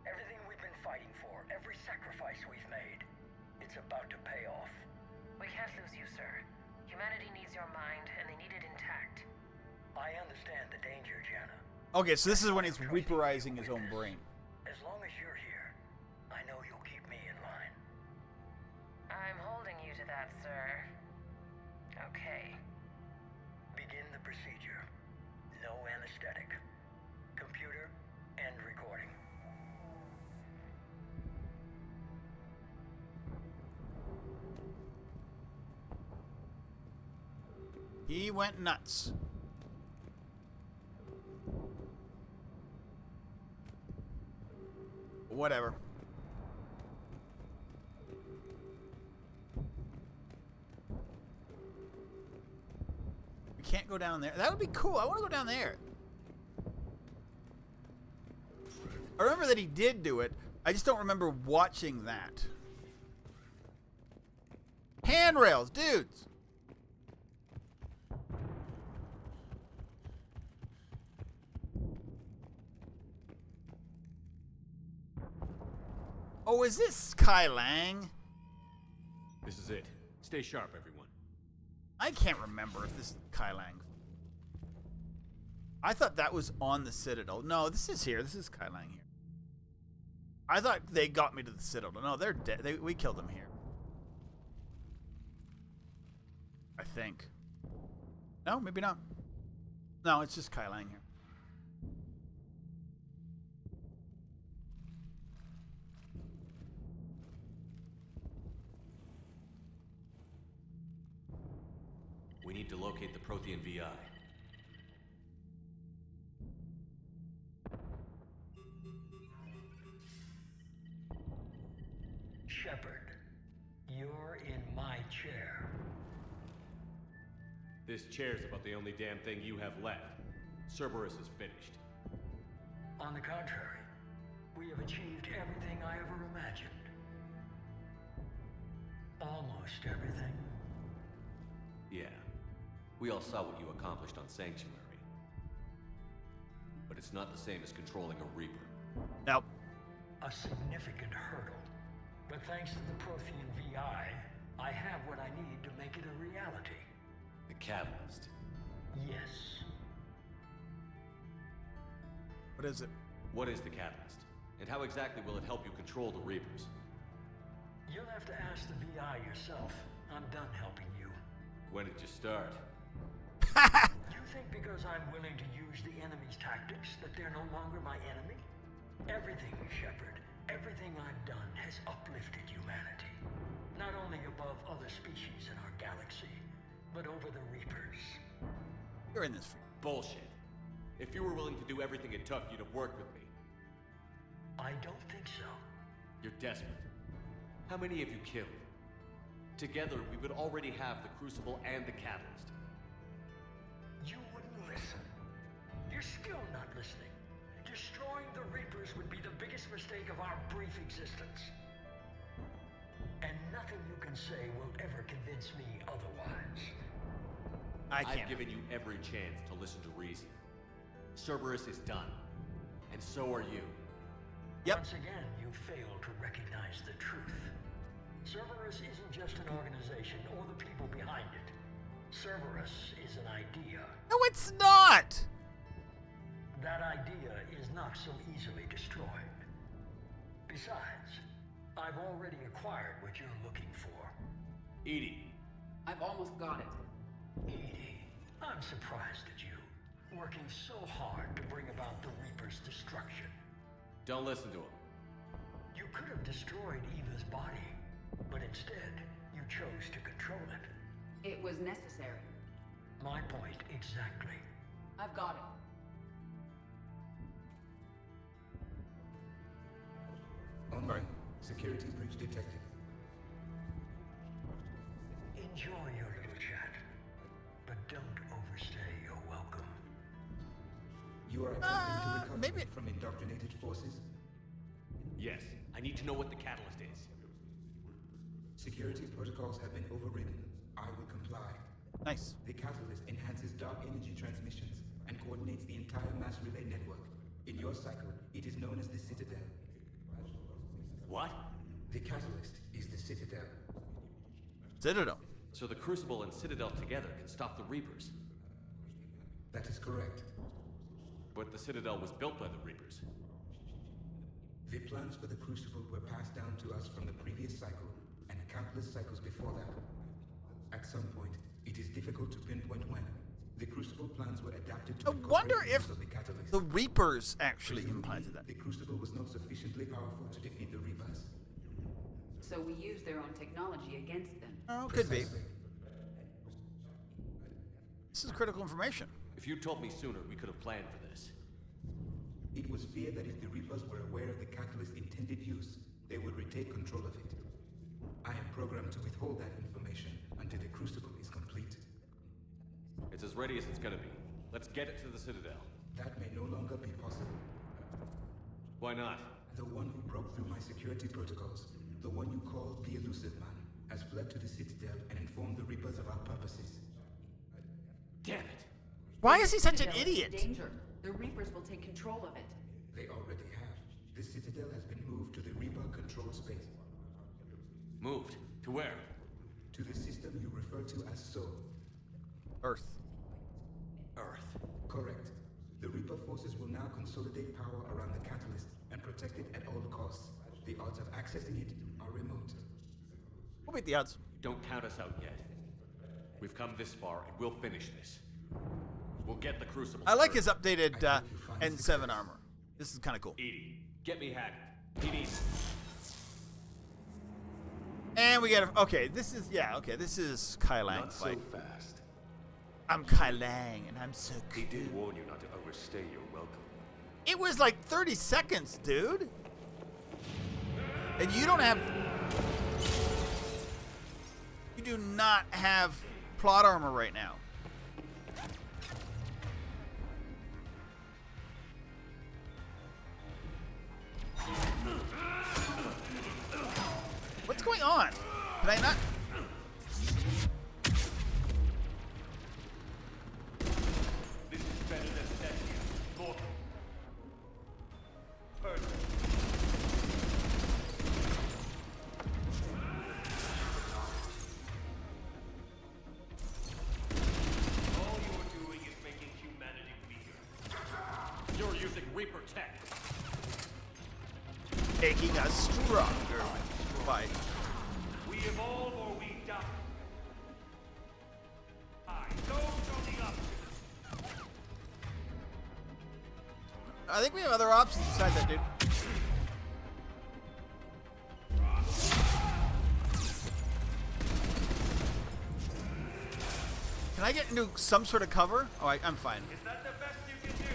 S8: Everything we've been fighting for, every sacrifice we've made, it's about to pay off.
S14: We can't lose you, sir. Humanity needs your mind, and they need it intact.
S8: I understand the danger, Jana.
S1: Okay, so this is when he's Reaperizing his own brain.
S8: As long as you're here, I know you'll keep me in line.
S14: I'm holding you to that, sir. Okay.
S8: Begin the procedure. No anesthetic. Computer, end recording.
S1: He went nuts. Whatever. can't go down there. That would be cool. I want to go down there. I remember that he did do it. I just don't remember watching that. Handrails, dudes. Oh, is this Kai Lang?
S13: This is it. Stay sharp, everyone.
S1: I can't remember if this is Kai Lang. I thought that was on the Citadel. No, this is here. This is Kai Lang here. I thought they got me to the Citadel. No, they're dead. We killed them here. I think. No, maybe not. No, it's just Kai Lang here.
S3: We need to locate the Prothean VI.
S8: Shepard, you're in my chair.
S13: This chair's about the only damn thing you have left. Cerberus is finished.
S8: On the contrary, we have achieved everything I ever imagined. Almost everything.
S3: Yeah. We all saw what you accomplished on Sanctuary. But it's not the same as controlling a Reaper.
S1: Nope.
S8: A significant hurdle. But thanks to the Prothean VI, I have what I need to make it a reality.
S3: The catalyst.
S8: Yes.
S1: What is it?
S3: What is the catalyst? And how exactly will it help you control the Reapers?
S8: You'll have to ask the VI yourself. I'm done helping you.
S3: When did you start?
S8: You think because I'm willing to use the enemy's tactics that they're no longer my enemy? Everything, Shepard, everything I've done has uplifted humanity. Not only above other species in our galaxy, but over the Reapers.
S1: You're in this for
S13: bullshit. If you were willing to do everything it took, you'd have worked with me.
S8: I don't think so.
S13: You're desperate.
S3: How many have you killed? Together, we would already have the Crucible and the Catalyst.
S8: You wouldn't listen. You're still not listening. Destroying the Reapers would be the biggest mistake of our brief existence. And nothing you can say will ever convince me otherwise.
S3: I've given you every chance to listen to reason. Cerberus is done. And so are you.
S8: Once again, you fail to recognize the truth. Cerberus isn't just an organization or the people behind it. Cerberus is an idea.
S1: No, it's not!
S8: That idea is not so easily destroyed. Besides, I've already acquired what you're looking for.
S3: Edie.
S2: I've almost got it.
S8: Edie, I'm surprised at you. Working so hard to bring about the Reaper's destruction.
S3: Don't listen to him.
S8: You could have destroyed Eva's body, but instead, you chose to control it.
S2: It was necessary.
S8: My point exactly.
S2: I've got it.
S17: Online. Security breach detected.
S8: Enjoy your little chat, but don't overstay your welcome.
S17: You are attempting to recover from indoctrinated forces?
S13: Yes. I need to know what the catalyst is.
S17: Security protocols have been overridden. I will comply.
S1: Nice.
S17: The catalyst enhances dark energy transmissions and coordinates the entire mass relay network. In your cycle, it is known as the Citadel.
S13: What?
S17: The catalyst is the Citadel.
S1: Citadel.
S3: So the Crucible and Citadel together can stop the Reapers.
S17: That is correct.
S3: But the Citadel was built by the Reapers.
S17: The plans for the Crucible were passed down to us from the previous cycle, and countless cycles before that. At some point, it is difficult to pinpoint when. The Crucible plans were adapted to
S1: I wonder if the Reapers actually implanted that.
S17: The Crucible was not sufficiently powerful to defeat the Reapers.
S2: So we use their own technology against them.
S1: Oh, could be. This is critical information.
S3: If you told me sooner, we could have planned for this.
S17: It was feared that if the Reapers were aware of the catalyst's intended use, they would retake control of it. I am programmed to withhold that information until the Crucible is complete.
S3: It's as
S13: as ready as it's gonna be. Let's get it to the Citadel.
S17: That may no longer be possible.
S13: Why not?
S17: The one who broke through my security protocols, the one you called the Elusive Man, has fled to the Citadel and informed the Reapers of our purposes.
S13: Damn it!
S1: Why is he such an
S2: Citadel is in
S1: idiot?
S2: Danger. The Reapers will take control of it.
S17: They already have. The Citadel has been moved to the Reaper-controlled space.
S13: Moved? To where?
S17: To the system you refer to as Sol.
S1: Earth.
S13: Earth.
S17: Correct. The Reaper forces will now consolidate power around the catalyst and protect it at all costs. The odds of accessing it are remote.
S1: We'll beat the odds.
S13: Don't count us out yet. We've come this far, and we'll finish this. We'll get the Crucible.
S1: I like his updated N7 armor. This is kind of cool.
S13: Edie, get me Haggard. He needs.
S1: And we get okay. This is This is Kai Lang
S3: Not
S1: fight.
S3: so fast.
S1: I'm Kai Lang, and I'm so cool.
S3: He did warn you not to overstay your welcome.
S1: It was like 30 seconds, dude. And you don't have. You do not have plot armor right now. What's going on? Can I not?
S13: This is better than Stentia. Mortal. Perfect. All you're doing is making humanity weaker. You're using Reaper tech.
S1: Making us stronger by.
S13: We evolve or we die. Those are the options.
S1: I think we have other options besides that, dude. Can I get into some sort of cover? Oh, I'm fine.
S13: Is that the best you can do?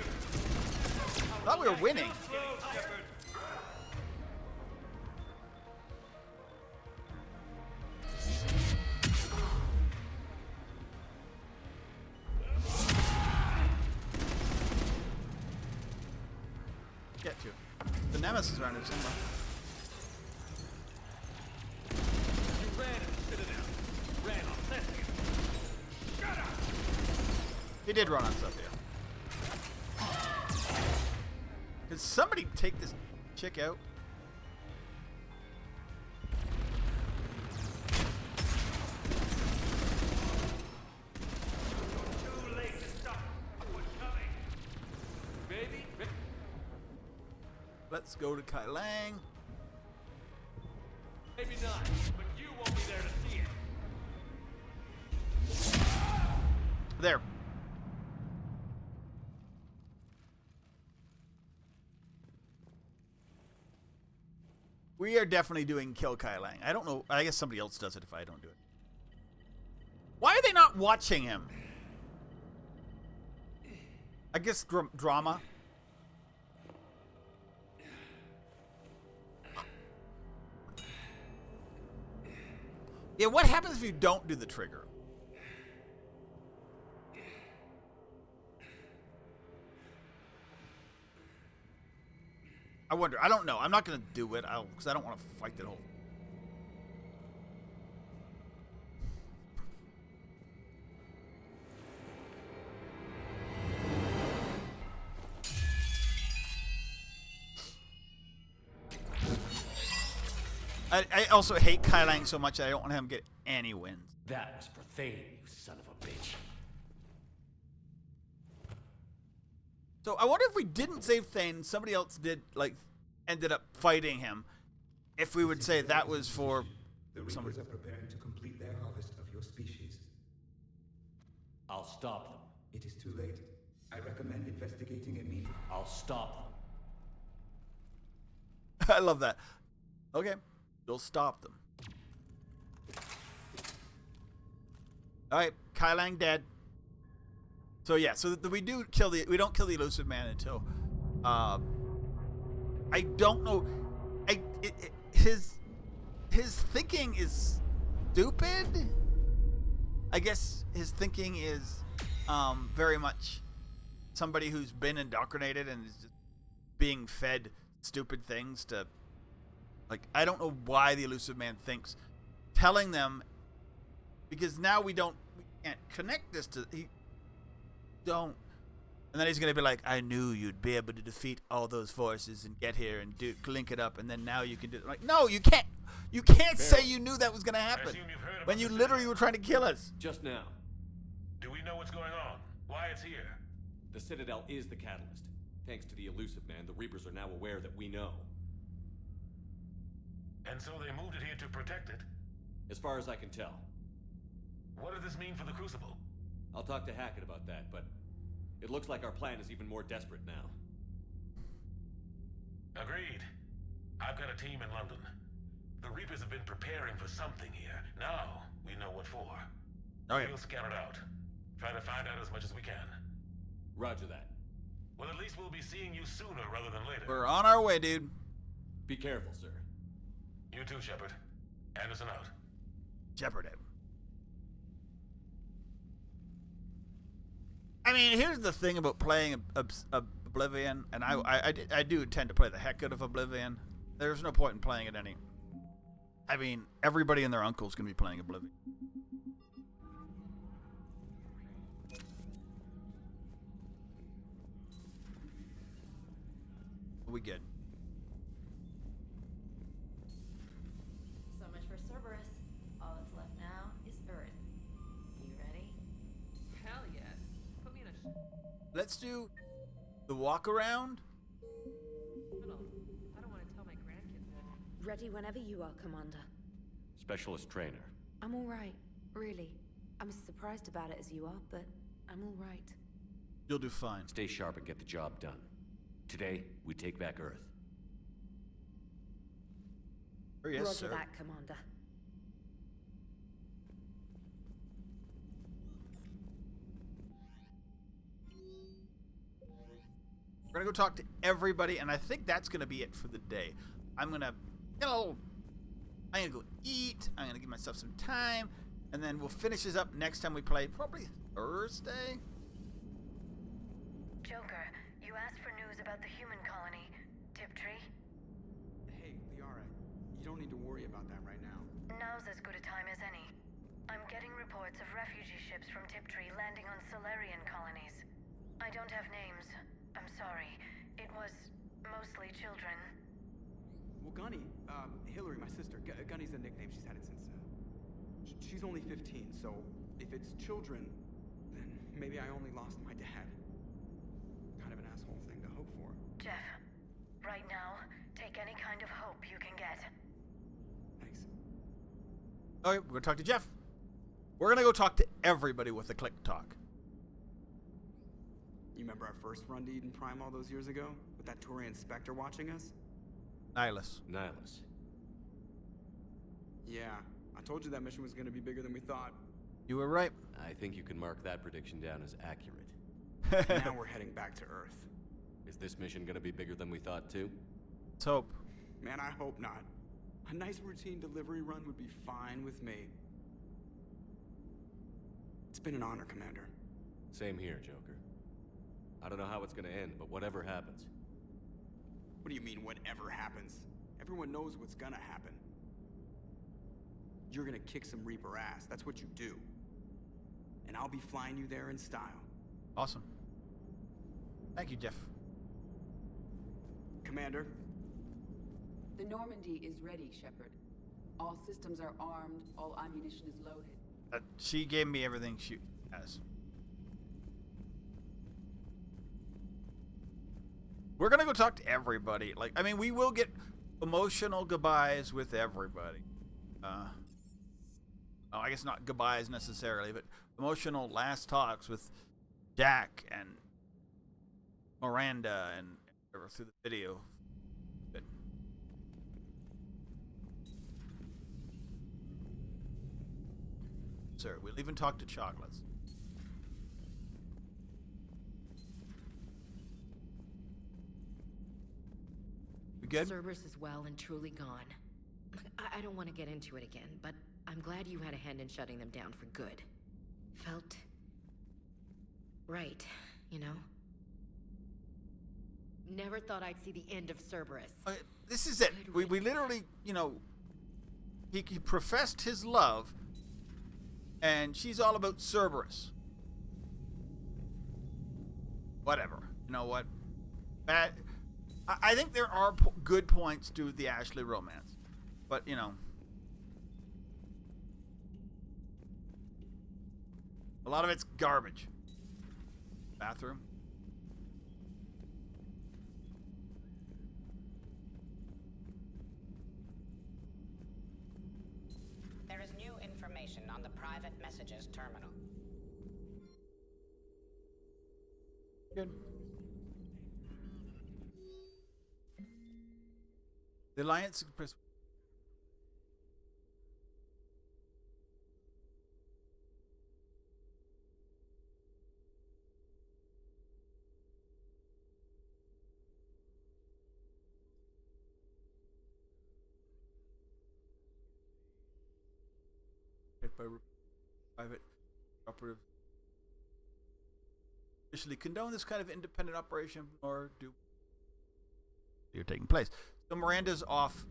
S1: I thought we were winning.
S13: Slow, Shepard.
S1: Get to. The Nemesis around here somewhere.
S13: You ran at the Citadel. Ran on Stentia. Shut up!
S1: He did run on stuff here. Did somebody take this chick out?
S13: Too late to stop what's coming. Baby.
S1: Let's go to Kai Lang.
S13: Maybe not, but you won't be there to see it.
S1: There. We are definitely doing Kill Kai Lang. I don't know. I guess somebody else does it if I don't do it. Why are they not watching him? I guess drama. Yeah, what happens if you don't do the trigger? I wonder. I don't know. I'm not going to do it because I don't want to fight that whole. I also hate Kai Lang so much that I don't want him to get any wins.
S13: That was for Thane, you son of a bitch.
S1: So I wonder if we didn't save Thane and somebody else did, like, ended up fighting him, if we would say that was for
S17: The Reapers are preparing to complete their harvest of your species.
S13: I'll stop them.
S17: It is too late. I recommend investigating immediately.
S13: I'll stop
S1: I love that. Okay, you'll stop them. All right, Kai Lang dead. So yeah, so we don't kill the Elusive Man until I don't know. His thinking is stupid. I guess his thinking is very much somebody who's been indoctrinated and is just being fed stupid things to, like, I don't know why the Elusive Man thinks telling them, because now we can't connect this to, and then he's gonna be like, I knew you'd be able to defeat all those forces and get here and link it up, and then now you can do it. Like, no, you can't say you knew that was gonna happen when you literally were trying to kill us.
S13: Just now.
S19: Do we know what's going on? Why it's here?
S13: The Citadel is the catalyst. Thanks to the Elusive Man, the Reapers are now aware that we know.
S19: And so they moved it here to protect it?
S13: As far as I can tell.
S19: What does this mean for the Crucible?
S13: I'll talk to Hackett about that, but it looks like our plan is even more desperate now.
S19: Agreed. I've got a team in London. The Reapers have been preparing for something here. Now, we know what for.
S1: Okay.
S19: We'll scout it out. Try to find out as much as we can.
S13: Roger that.
S19: Well, at least we'll be seeing you sooner rather than later.
S1: We're on our way, dude.
S13: Be careful, sir.
S19: You too, Shepard. Anderson out.
S1: Shepard him. I mean, here's the thing about playing Oblivion, and I do tend to play the heck out of Oblivion. There's no point in playing it any. I mean, everybody and their uncle's gonna be playing Oblivion. We good.
S10: So much for Cerberus. All that's left now is Earth. You ready?
S6: Hell yes. Put me in a
S1: Let's do the walk around.
S6: I don't want to tell my grandkids that.
S20: Ready whenever you are, Commander.
S3: Specialist trainer.
S20: I'm all right, really. I'm as surprised about it as you are, but I'm all right.
S1: You'll do fine.
S3: Stay sharp and get the job done. Today, we take back Earth.
S1: Oh, yes,
S20: Roger
S1: sir.
S20: that, Commander.
S1: We're gonna go talk to everybody, and I think that's gonna be it for the day. I'm gonna go eat. I'm gonna give myself some time, and then we'll finish this up next time we play, probably Thursday.
S14: Joker, you asked for news about the human colony, Tiptree.
S16: Hey, Liara, you don't need to worry about that right now.
S14: Now's as good a time as any. I'm getting reports of refugee ships from Tiptree landing on Solarian colonies. I don't have names. I'm sorry. It was mostly children.
S16: Well, Gunny, Hillary, my sister, Gunny's a nickname. She's had it since, she's only 15, so if it's children, then maybe I only lost my dad. Kind of an asshole thing to hope for.
S14: Jeff, right now, take any kind of hope you can get.
S16: Thanks.
S1: Okay, we're gonna talk to Jeff. We're gonna go talk to everybody with the click talk.
S16: You remember our first run to Eden Prime all those years ago? With that Turian Spectre watching us?
S1: Nihilus.
S16: Yeah, I told you that mission was gonna be bigger than we thought.
S1: You were right.
S3: I think you can mark that prediction down as accurate.
S16: And now we're heading back to Earth.
S3: Is this mission gonna be bigger than we thought, too?
S1: Let's hope.
S16: Man, I hope not. A nice routine delivery run would be fine with me. It's been an honor, Commander.
S3: Same here, Joker. I don't know how it's gonna end, but whatever happens.
S16: What do you mean, whatever happens? Everyone knows what's gonna happen. You're gonna kick some Reaper ass. That's what you do. And I'll be flying you there in style.
S1: Awesome. Thank you, Jeff.
S16: Commander?
S2: The Normandy is ready, Shepard. All systems are armed, all ammunition is loaded.
S1: She gave me everything she has. We're gonna go talk to everybody. Like, I mean, we will get emotional goodbyes with everybody. I guess not goodbyes necessarily, but emotional last talks with Jack and Miranda and through the video. Good. Sir, we'll even talk to Chocolates. We good?
S10: Cerberus is well and truly gone. I don't want to get into it again, but I'm glad you had a hand in shutting them down for good. Felt right, you know? Never thought I'd see the end of Cerberus.
S1: This is it. We literally, you know, he professed his love, and she's all about Cerberus. Whatever. You know what? I think there are good points to the Ashley romance, but you know, a lot of it's garbage. Bathroom.
S7: There is new information on the private messages terminal.
S1: Good. The Alliance Express. By private operative officially condone this kind of independent operation, or do you're taking place. So Miranda's off.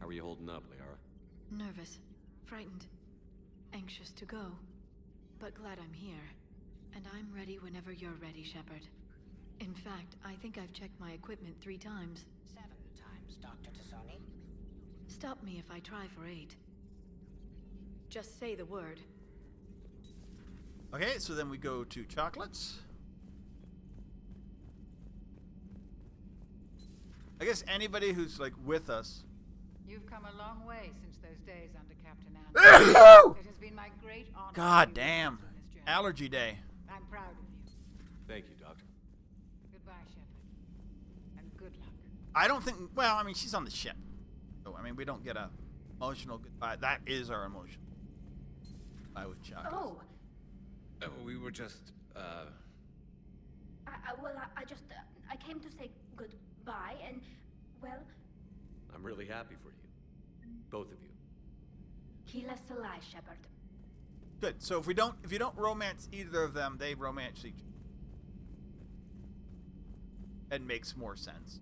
S3: How are you holding up, Liara?
S4: Nervous, frightened, anxious to go, but glad I'm here. And I'm ready whenever you're ready, Shepard. In fact, I think I've checked my equipment 3 times.
S7: 7 times, Dr. Tassoni.
S4: Stop me if I try for 8. Just say the word.
S1: Okay, so then we go to chocolates. I guess anybody who's like with us.
S21: You've come a long way since those days under Captain Anderson. It has been my great honor.
S1: God damn. Allergy day.
S21: I'm proud of you.
S3: Thank you, Doctor.
S21: Goodbye, Shepard. And good luck.
S1: I don't think, well, I mean, she's on the ship. So, I mean, we don't get a emotional goodbye. That is our emotion. Goodbye with chocolates.
S4: Oh.
S23: We were just,
S4: I came to say goodbye, and, well...
S3: I'm really happy for you. Both of you.
S4: Kill us alive, Shepard.
S1: Good. So if you don't romance either of them, they romance each other. It makes more sense.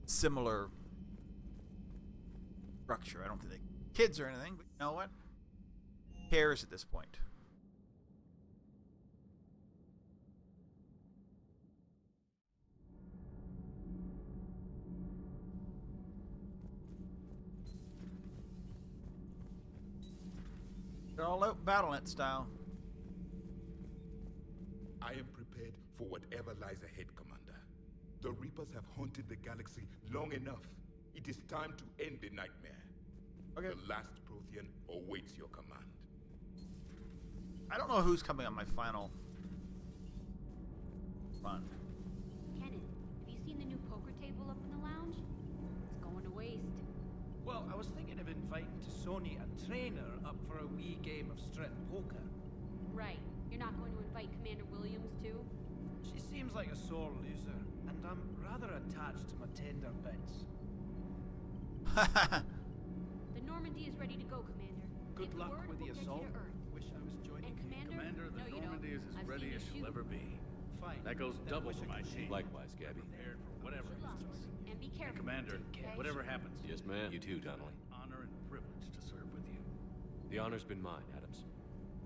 S1: Similar structure. I don't think they kids or anything, but you know what? Who cares at this point? They're all out BattleNet style.
S18: I am prepared for whatever lies ahead, Commander. The Reapers have haunted the galaxy long enough. It is time to end the nightmare.
S1: Okay.
S18: The last Prothean awaits your command.
S1: I don't know who's coming on my final run.
S24: Kenan, have you seen the new poker table up in the lounge? It's going to waste.
S9: Well, I was thinking of inviting Tassoni a trainer up for a wee game of strip poker.
S24: Right. You're not going to invite Commander Williams, too?
S9: She seems like a sore loser, and I'm rather attached to my tender bits.
S24: The Normandy is ready to go, Commander.
S9: Good
S24: Take
S9: luck
S24: word,
S9: with the
S24: we'll get you
S9: assault.
S24: to Earth.
S9: Wish I was joining you.
S24: Commander,
S23: the
S24: no, you
S23: Normandy
S24: don't.
S23: is as
S24: I've
S23: ready
S24: seen
S23: as
S24: you
S23: she'll
S24: shoot.
S23: ever be.
S9: Fine.
S23: That goes
S9: Then
S23: double
S9: wish
S23: for
S9: I
S23: my
S9: could
S23: team.
S9: see.
S3: Likewise, Gabby.
S23: Prepared for whatever
S24: Good luck.
S23: comes.
S24: And be careful.
S23: Commander,
S24: Okay?
S23: whatever happens.
S3: Yes, ma'am. You too, Donnelly.
S23: Honor and privilege to serve with you.
S3: The honor's been mine, Adams.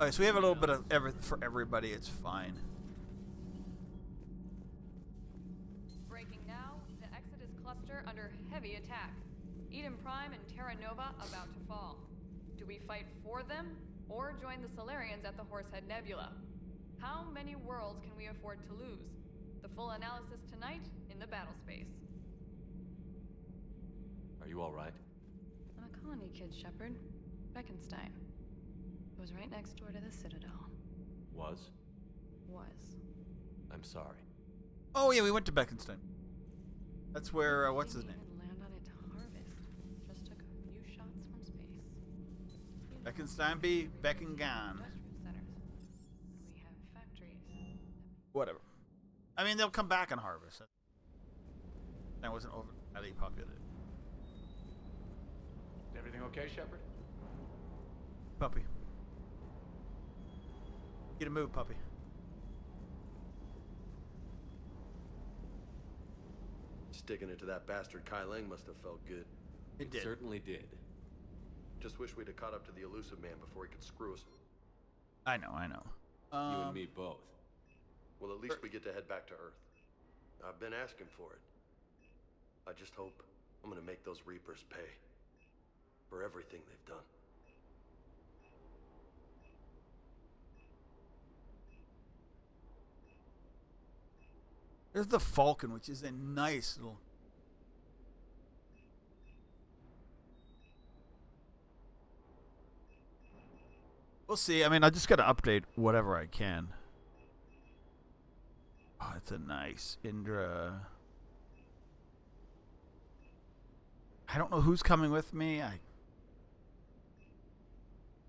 S1: Okay, so we have a little bit of for everybody. It's fine.
S25: Breaking now, the Exodus cluster under heavy attack. Eden Prime and Terra Nova about to fall. Do we fight for them, or join the Solarians at the Horsehead Nebula? How many worlds can we afford to lose? The full analysis tonight in the battle space.
S3: Are you all right?
S6: I'm a colony kid, Shepard. Beckenstein. It was right next door to the Citadel.
S3: Was?
S6: Was.
S3: I'm sorry.
S1: Oh yeah, we went to Beckenstein. That's where what's his name?
S6: Land on it to harvest. Just took a few shots from space.
S1: Beckenstein be Beckengan.
S6: Industrial centers. We have factories.
S1: Whatever. I mean, they'll come back and harvest. That wasn't overly populated.
S12: Everything okay, Shepard?
S1: Puppy. Get a move, puppy.
S5: Sticking it to that bastard Kai Lang must have felt good.
S1: It did.
S3: Certainly did.
S5: Just wish we'd have caught up to the elusive man before he could screw us.
S1: I know.
S3: You and me both.
S5: Well, at least we get to head back to Earth. I've been asking for it. I just hope I'm gonna make those Reapers pay for everything they've done.
S1: There's the Falcon, which is a nice little... We'll see. I mean, I just got to update whatever I can. Oh, it's a nice Indra. I don't know who's coming with me.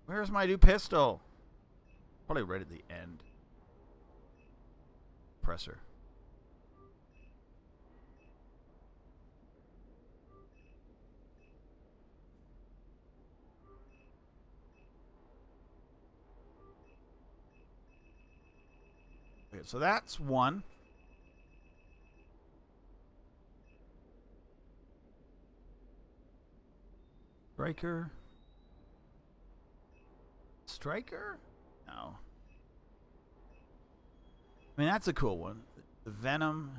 S1: Where's my new pistol? Probably right at the end. Presser. Okay, so that's one. Striker? No. I mean, that's a cool one. The Venom.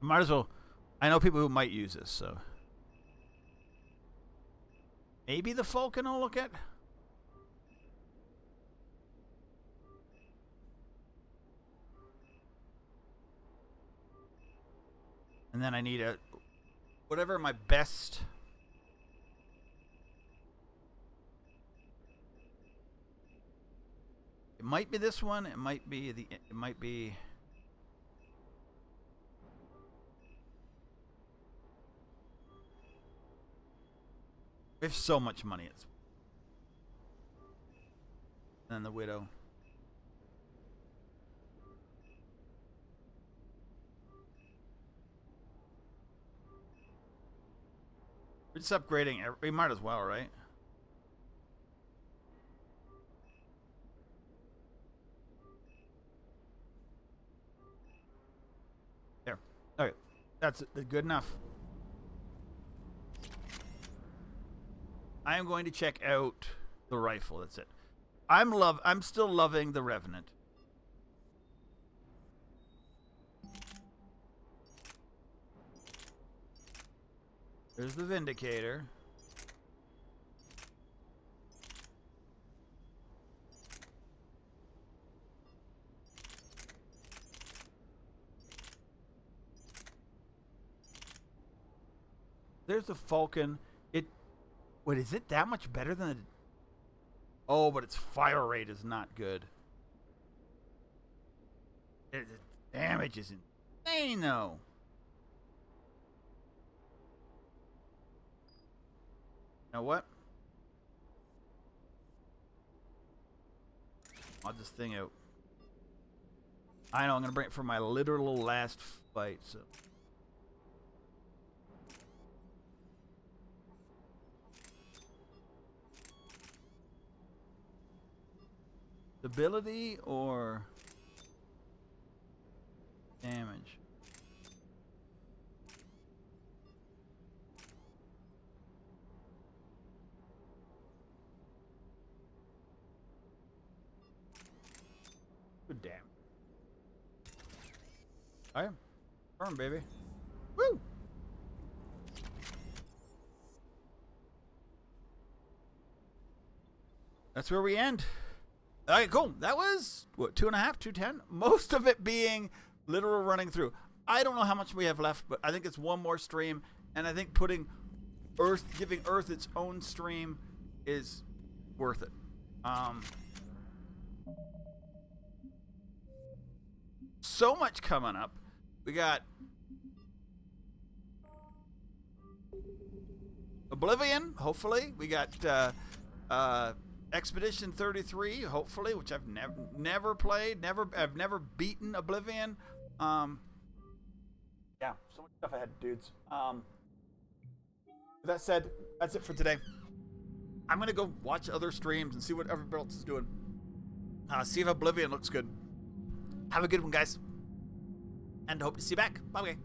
S1: Might as well. I know people who might use this, so. Maybe the Falcon I'll look at. And then I need a... whatever my best... It might be this one. It might be the... It might be... We have so much money. It's... And then the Widow. We're just upgrading. We might as well, right? There. Okay. That's good enough. I am going to check out the rifle. That's it. I'm still loving the Revenant. There's the Vindicator. There's the Falcon. Wait, is it that much better than the... Oh, but its fire rate is not good. The damage is insane, though. You know what? I'll this thing out. I know, I'm going to bring it for my literal last fight, so... Stability or damage? Good damn. I am firm, baby. Woo! That's where we end. All right, cool. That was, what, 2.5, 210? Most of it being literal running through. I don't know how much we have left, but I think it's one more stream, and I think putting Earth, giving Earth its own stream is worth it. So much coming up. We got Oblivion, hopefully. We got Expedition 33, hopefully, which I've never played, I've never beaten Oblivion. Yeah, so much stuff ahead, dudes. With that said, that's it for today. I'm going to go watch other streams and see what everybody else is doing. See if Oblivion looks good. Have a good one, guys. And hope to see you back. Bye, okay.